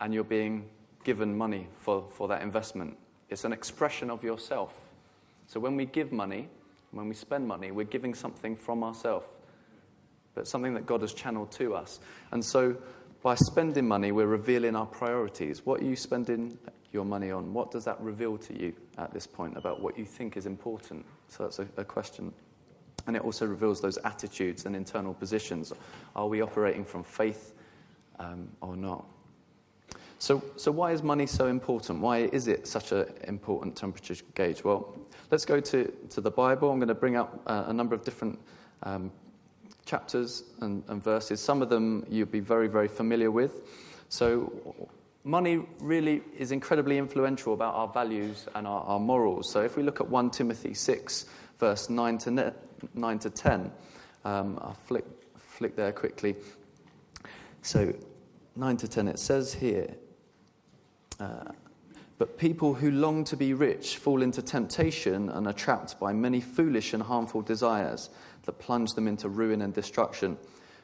and you're being given money for that investment. It's an expression of yourself. So when we give money, when we spend money, we're giving something from ourselves, but something that God has channeled to us. And so by spending money, we're revealing our priorities. What are you spending your money on? What does that reveal to you at this point about what you think is important? So that's a question. And it also reveals those attitudes and internal positions. Are we operating from faith or not? So why is money so important? Why is it such an important temperature gauge? Well, let's go to the Bible. I'm going to bring up a number of different chapters and verses. Some of them you'll be very, very familiar with. So money really is incredibly influential about our values and our morals. So if we look at 1 Timothy 6, verse 9 to 10, I'll flick there quickly. So 9 to 10, it says here, but people who long to be rich fall into temptation and are trapped by many foolish and harmful desires that plunge them into ruin and destruction.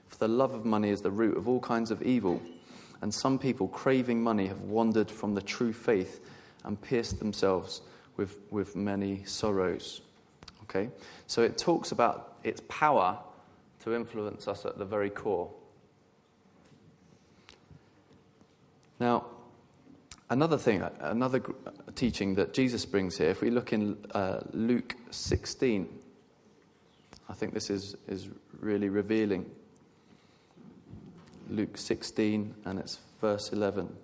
For the love of money is the root of all kinds of evil, and some people craving money have wandered from the true faith and pierced themselves with many sorrows. Okay, so it talks about its power to influence us at the very core. Now, another teaching that Jesus brings here, if we look in Luke 16, I think this is really revealing. Luke 16, and it's verse 11.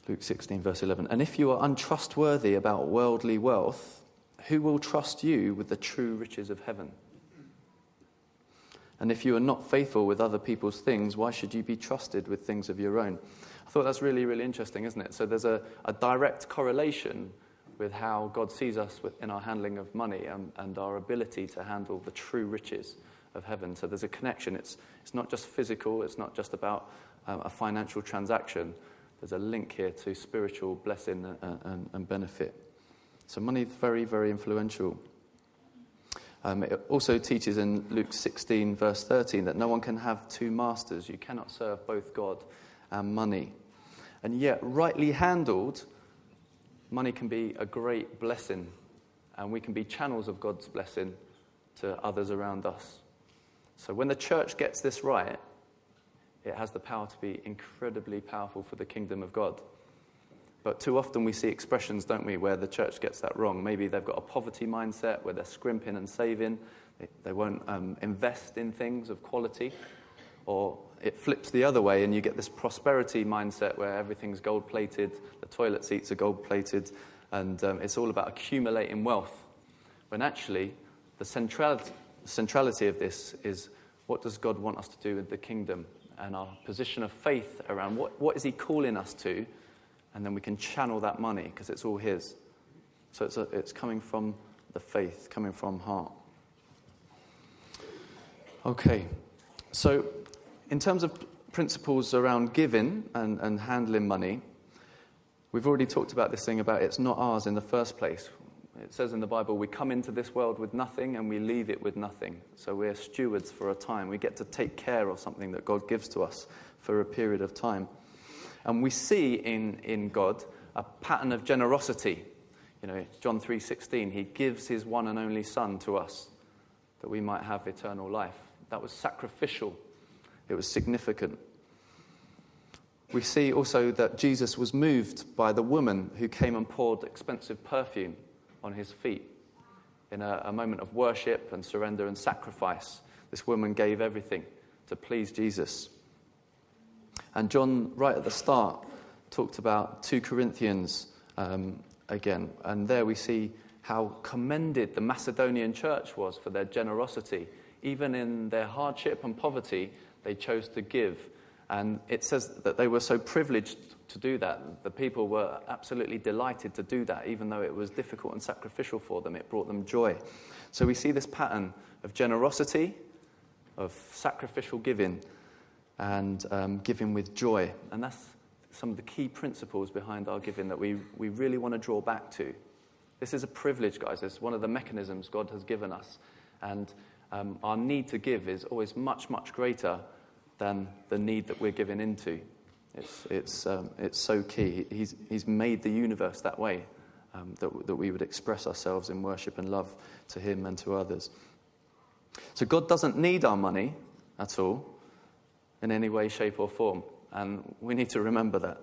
Luke 16, verse 11. And if you are untrustworthy about worldly wealth, who will trust you with the true riches of heaven? And if you are not faithful with other people's things, why should you be trusted with things of your own? I thought that's really, really interesting, isn't it? So there's a direct correlation with how God sees us in our handling of money and our ability to handle the true riches of heaven. So there's a connection. It's not just physical. It's not just about a financial transaction. There's a link here to spiritual blessing and benefit. So money is very, very influential. It also teaches in Luke 16, verse 13, that no one can have two masters. You cannot serve both God and money. And yet, rightly handled, money can be a great blessing, and we can be channels of God's blessing to others around us. So when the church gets this right, it has the power to be incredibly powerful for the kingdom of God. But too often we see expressions, don't we, where the church gets that wrong. Maybe they've got a poverty mindset where they're scrimping and saving. They won't invest in things of quality. Or it flips the other way and you get this prosperity mindset where everything's gold-plated, the toilet seats are gold-plated, and it's all about accumulating wealth. When actually the centrality of this is, what does God want us to do with the kingdom? And our position of faith around what is he calling us to? And then we can channel that money because it's all his. So it's coming from the faith, coming from heart. Okay, so in terms of principles around giving and handling money, we've already talked about this thing about it's not ours in the first place. It says in the Bible, we come into this world with nothing and we leave it with nothing. So we're stewards for a time. We get to take care of something that God gives to us for a period of time. And we see in God a pattern of generosity. You know, John 3:16, he gives his one and only Son to us that we might have eternal life. That was sacrificial. It was significant. We see also that Jesus was moved by the woman who came and poured expensive perfume on his feet. In a moment of worship and surrender and sacrifice, this woman gave everything to please Jesus. And John, right at the start, talked about 2 Corinthians again. And there we see how commended the Macedonian church was for their generosity. Even in their hardship and poverty, they chose to give. And it says that they were so privileged to do that. The people were absolutely delighted to do that, even though it was difficult and sacrificial for them. It brought them joy. So we see this pattern of generosity, of sacrificial giving, and giving with joy. And that's some of the key principles behind our giving that we really want to draw back to. This is a privilege, guys. It's one of the mechanisms God has given us. And our need to give is always much, much greater than the need that we're giving into. It's so key. He's made the universe that way, that we would express ourselves in worship and love to him and to others. So God doesn't need our money at all, in any way, shape or form. And we need to remember that.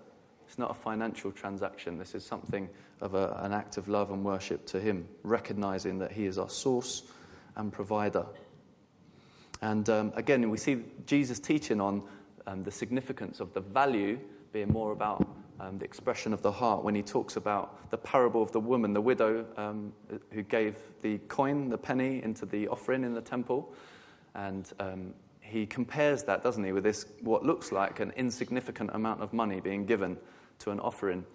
It's not a financial transaction. This is something of an act of love and worship to him, recognizing that he is our source and provider. And again, we see Jesus teaching on the significance of the value being more about the expression of the heart when he talks about the parable of the woman, the widow who gave the coin, the penny, into the offering in the temple. And he compares that, doesn't he, with this, what looks like an insignificant amount of money being given to an offering.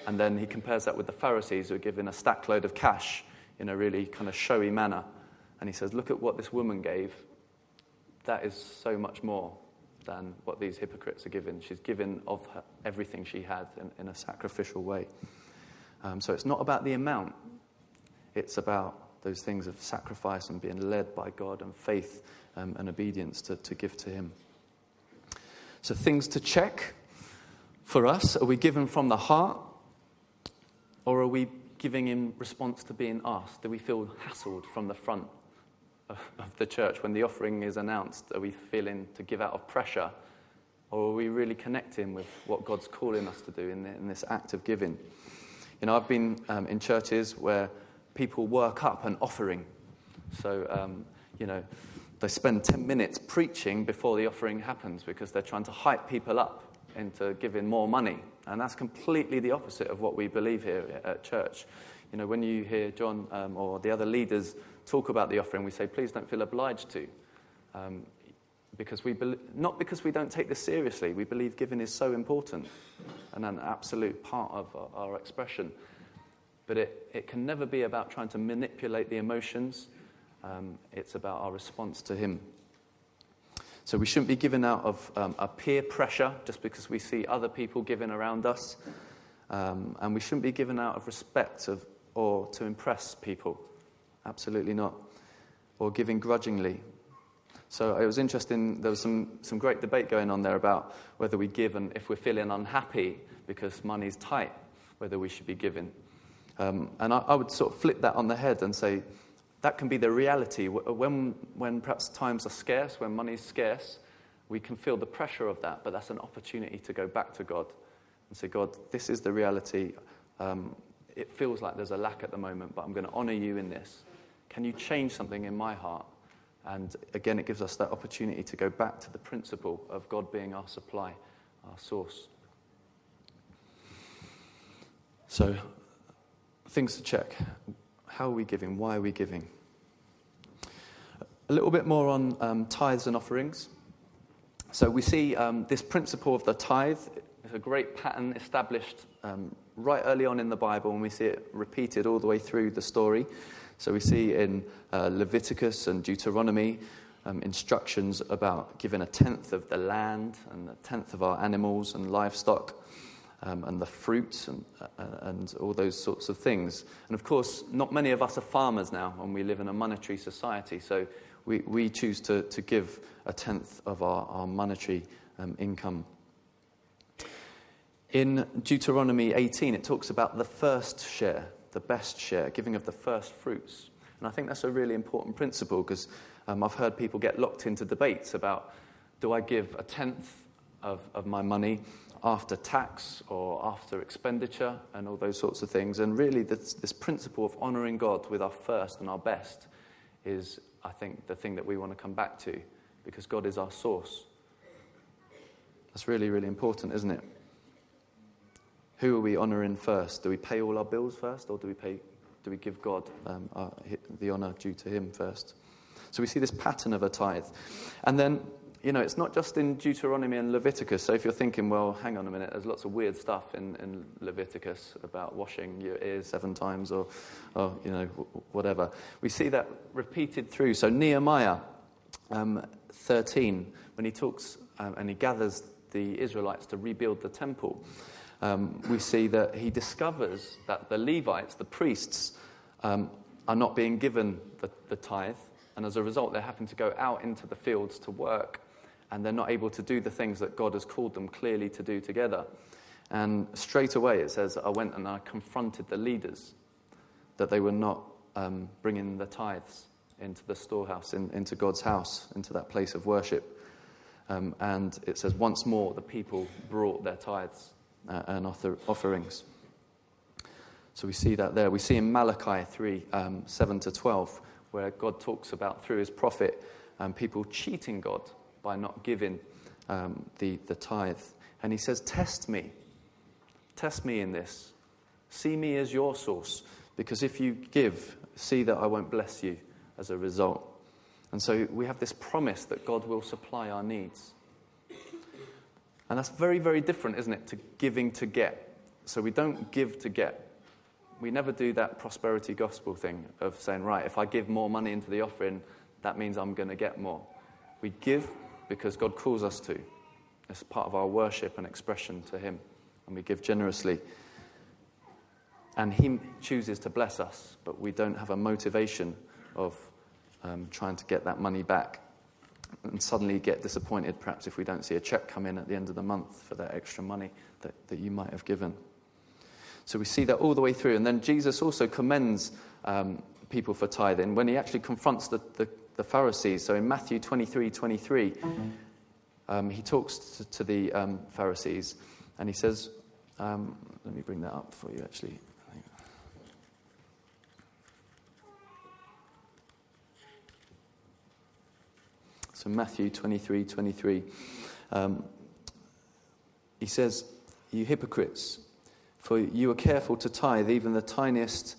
And then he compares that with the Pharisees who are given a stack load of cash in a really kind of showy manner. And he says, look at what this woman gave. That is so much more than what these hypocrites are given. She's given of her, everything she had in a sacrificial way. So it's not about the amount. It's about those things of sacrifice and being led by God and faith and obedience to give to him. So things to check for us. Are we given from the heart? Or are we giving in response to being asked? Do we feel hassled from the front of the church when the offering is announced? Are we feeling to give out of pressure? Or are we really connecting with what God's calling us to do in this act of giving? You know, I've been in churches where people work up an offering. So, you know, they spend 10 minutes preaching before the offering happens because they're trying to hype people up into giving more money. And that's completely the opposite of what we believe here at church. You know, when you hear John or the other leaders talk about the offering, we say, please don't feel obliged to. Because not because we don't take this seriously. We believe giving is so important and an absolute part of our expression. But it can never be about trying to manipulate the emotions. It's about our response to him. So we shouldn't be given out of a peer pressure just because we see other people giving around us. And we shouldn't be given out of respect or to impress people. Absolutely not. Or giving grudgingly. So it was interesting, there was some great debate going on there about whether we give and if we're feeling unhappy because money's tight, whether we should be giving. And I would sort of flip that on the head and say, that can be the reality. When perhaps times are scarce, when money's scarce, we can feel the pressure of that, but that's an opportunity to go back to God and say, God, this is the reality. It feels like there's a lack at the moment, but I'm going to honour you in this. Can you change something in my heart? And again, it gives us that opportunity to go back to the principle of God being our supply, our source. So, things to check. How are we giving? Why are we giving? A little bit more on tithes and offerings. So we see this principle of the tithe is a great pattern established right early on in the Bible, and we see it repeated all the way through the story. So we see in Leviticus and Deuteronomy instructions about giving a tenth of the land and a tenth of our animals and livestock. And the fruits and all those sorts of things. And of course, not many of us are farmers now, and we live in a monetary society, so we choose to give a tenth of our monetary income. In Deuteronomy 18, it talks about the first share, the best share, giving of the first fruits. And I think that's a really important principle, because I've heard people get locked into debates about, do I give a tenth of my money after tax or after expenditure and all those sorts of things. And really this principle of honouring God with our first and our best is, I think, the thing that we want to come back to, because God is our source. That's really, really important, isn't it? Who are we honouring first? Do we pay all our bills first, or do we give God the honour due to him first? So we see this pattern of a tithe. And then, you know, it's not just in Deuteronomy and Leviticus. So if you're thinking, well, hang on a minute, there's lots of weird stuff in Leviticus about washing your ears 7 times or you know, whatever. We see that repeated through. So Nehemiah 13, when he talks and he gathers the Israelites to rebuild the temple, we see that he discovers that the Levites, the priests, are not being given the tithe. And as a result, they're having to go out into the fields to work. And they're not able to do the things that God has called them clearly to do together. And straight away it says, I went and I confronted the leaders that they were not bringing the tithes into the storehouse, into God's house, into that place of worship. And it says, once more the people brought their tithes and offerings. So we see that there. We see in Malachi 3, 7 to 12, where God talks about, through his prophet, people cheating God by not giving the tithe. And he says, test me in this. See me as your source, because if you give, see that I won't bless you as a result. And so we have this promise that God will supply our needs. And that's very, very different, isn't it, to giving to get. So we don't give to get. We never do that prosperity gospel thing of saying, right, if I give more money into the offering, that means I'm going to get more. We give because God calls us to. It's part of our worship and expression to him. And we give generously. And he chooses to bless us, but we don't have a motivation of trying to get that money back and suddenly get disappointed perhaps if we don't see a check come in at the end of the month for that extra money that you might have given. So we see that all the way through. And then Jesus also commends people for tithing when he actually confronts the Pharisees. So in Matthew 23:23, he talks to the Pharisees and he says, let me bring that up for you actually. So Matthew 23:23, he says, you hypocrites, for you are careful to tithe even the tiniest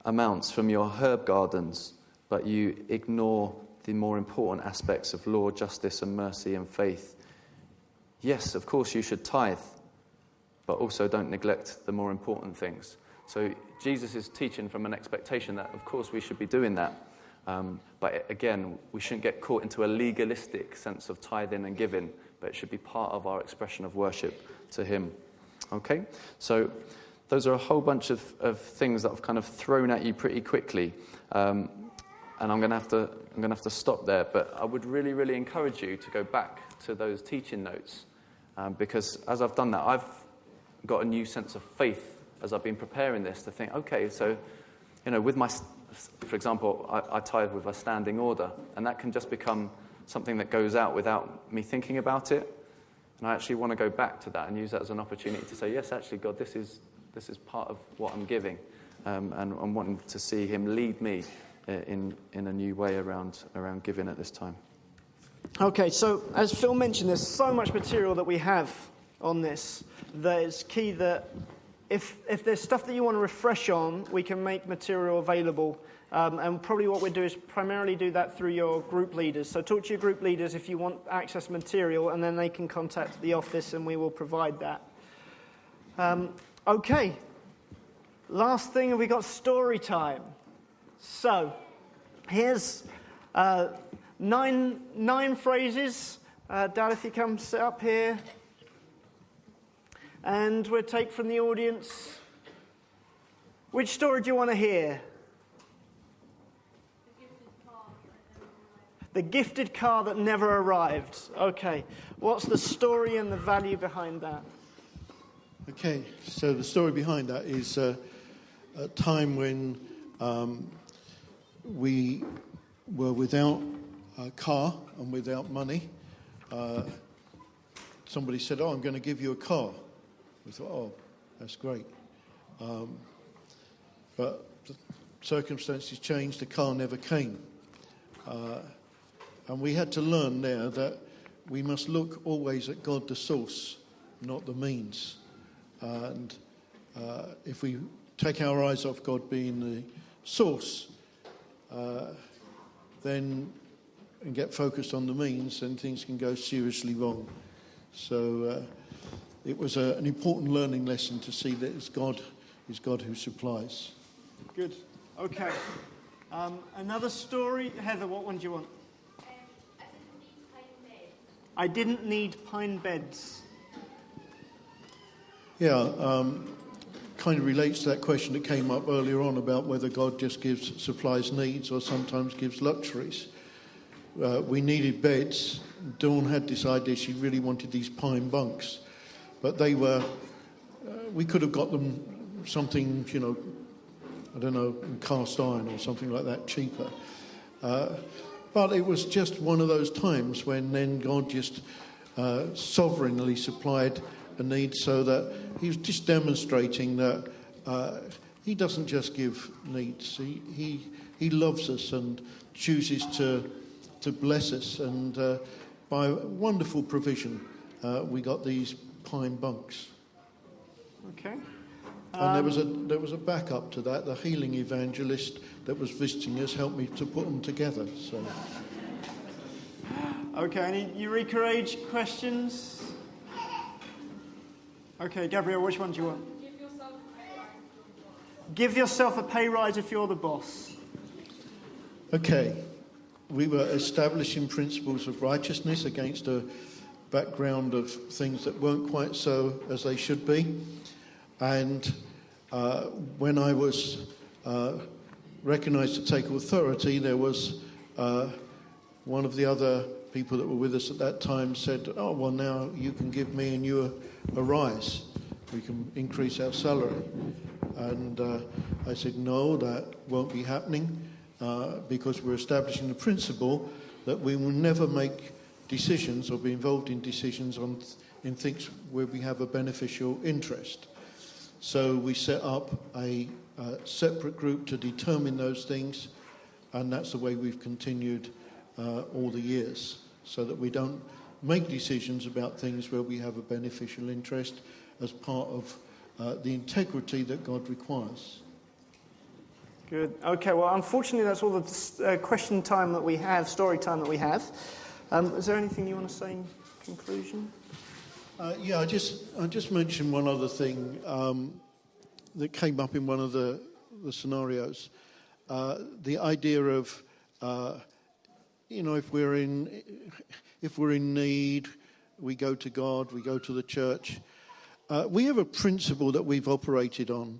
amounts from your herb gardens, but you ignore the more important aspects of law, justice and mercy and faith. Yes, of course you should tithe, but also don't neglect the more important things. So Jesus is teaching from an expectation that, of course, we should be doing that. But again, we shouldn't get caught into a legalistic sense of tithing and giving, but it should be part of our expression of worship to him. Okay? So those are a whole bunch of things that I've kind of thrown at you pretty quickly. And I'm going to have to stop there. But I would really, really encourage you to go back to those teaching notes. Because as I've done that, I've got a new sense of faith as I've been preparing this to think, okay, so, with my... For example, I tithe with a standing order, and that can just become something that goes out without me thinking about it. And I actually want to go back to that and use that as an opportunity to say, yes, actually, God, this is part of what I'm giving, and I'm wanting to see him lead me in a new way around giving at this time. Okay, so as Phil mentioned, there's so much material that we have on this that it's key that if there's stuff that you want to refresh on, we can make material available. And probably what we'll do is primarily do that through your group leaders. So talk to your group leaders if you want access material, and then they can contact the office and we will provide that. Okay, last thing, we got story time. So here's 9 phrases. Dad, if you come sit up here. And we'll take from the audience. Which story do you want to hear? The gifted car that never arrived. Okay. What's the story and the value behind that? Okay. So the story behind that is a time when we were without a car and without money. Somebody said, I'm going to give you a car. We thought, that's great. But the circumstances changed, the car never came. And we had to learn there that we must look always at God the source, not the means. And if we take our eyes off God being the source, then and get focused on the means, then things can go seriously wrong. So it was an important learning lesson to see that it's God who supplies. Good. Okay. Another story. Heather, what one do you want? I didn't need pine beds. Yeah, kind of relates to that question that came up earlier on about whether God just supplies needs or sometimes gives luxuries. We needed beds. Dawn had decided she really wanted these pine bunks. But they were, we could have got them something, I don't know, cast iron or something like that, cheaper. But it was just one of those times when then God just sovereignly supplied a need, so that he was just demonstrating that he doesn't just give needs. He loves us and chooses to bless us. And by wonderful provision, we got these pine bunks. Okay. And there was a backup to that. The healing evangelist that was visiting us helped me to put them together. So. Okay, any Eureka Age questions? Okay, Gabrielle, which one do you want? Give yourself a pay rise if you're the boss. Okay, we were establishing principles of righteousness against a background of things that weren't quite so as they should be. And when I was recognised to take authority, there was one of the other people that were with us at that time said, "Oh, well, now you can give me and you a rise. We can increase our salary." And I said, "No, that won't be happening because we're establishing the principle that we will never make decisions or be involved in decisions in things where we have a beneficial interest." So we set up a separate group to determine those things, and that's the way we've continued all the years, so that we don't make decisions about things where we have a beneficial interest as part of the integrity that God requires. Good. Okay, well, unfortunately, that's all the question time that we have, story time that we have. Is there anything you want to say in conclusion? Yeah, I just mentioned one other thing that came up in one of the scenarios. The idea of, if we're in need, we go to God, we go to the church. We have a principle that we've operated on,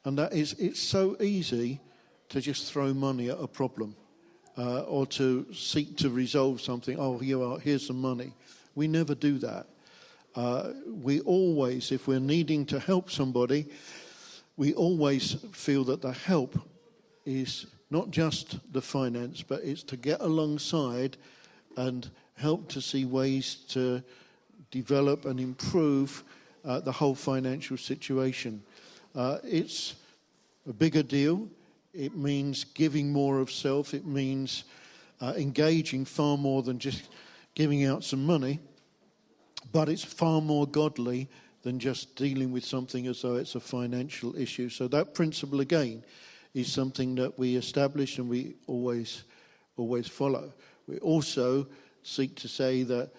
and that is it's so easy to just throw money at a problem or to seek to resolve something. Oh, here's some money. We never do that. We always, if we're needing to help somebody, we always feel that the help is not just the finance, but it's to get alongside and help to see ways to develop and improve the whole financial situation. It's a bigger deal. It means giving more of self. It means engaging far more than just giving out some money. But it's far more godly than just dealing with something as though it's a financial issue. So that principle, again, is something that we establish and we always follow. We also seek to say that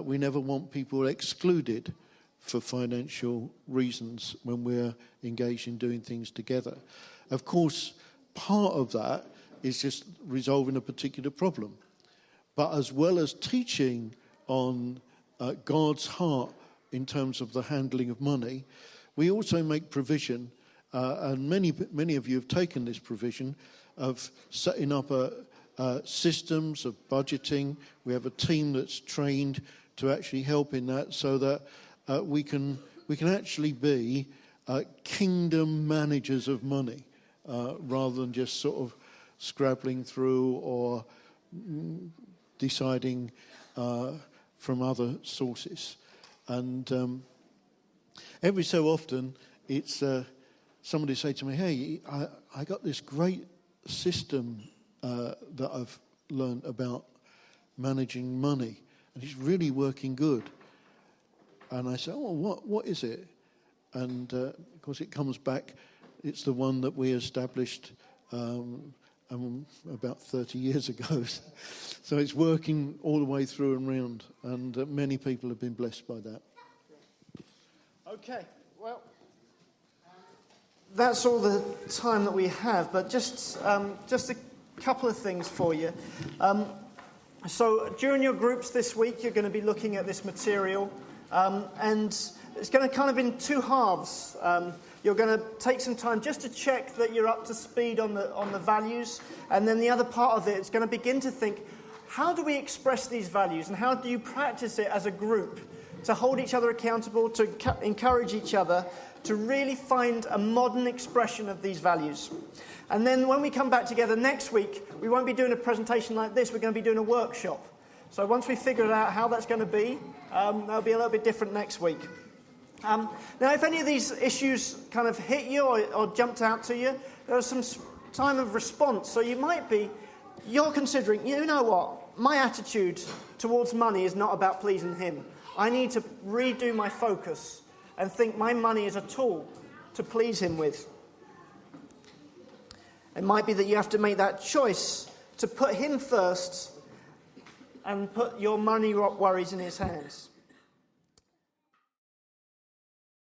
we never want people excluded for financial reasons when we're engaged in doing things together. Of course, part of that is just resolving a particular problem. But as well as teaching on God's heart in terms of the handling of money, we also make provision, and many of you have taken this provision of setting up systems of budgeting. We have a team that's trained to actually help in that, so that we can actually be kingdom managers of money, rather than just sort of scrabbling through or deciding from other sources. And every so often, it's somebody say to me, "Hey, I got this great system that I've learned about managing money, and it's really working good." And I say, "Oh, what is it?" And of course, it comes back. It's the one that we established about 30 years ago. So it's working all the way through and round, and many people have been blessed by that. Okay, well, that's all the time that we have, but just a couple of things for you. So during your groups this week, you're going to be looking at this material, and it's going to kind of in two halves. You're going to take some time just to check that you're up to speed on the values, and then the other part of it is going to begin to think, how do we express these values, and how do you practice it as a group to hold each other accountable, to encourage each other, to really find a modern expression of these values. And then when we come back together next week, we won't be doing a presentation like this, we're going to be doing a workshop. So once we figure out how that's going to be, that'll be a little bit different next week. Now, if any of these issues kind of hit you or jumped out to you, there's some time of response. So you're considering, you know what, my attitude towards money is not about pleasing him. I need to redo my focus and think my money is a tool to please him with. It might be that you have to make that choice to put him first and put your money worries in his hands.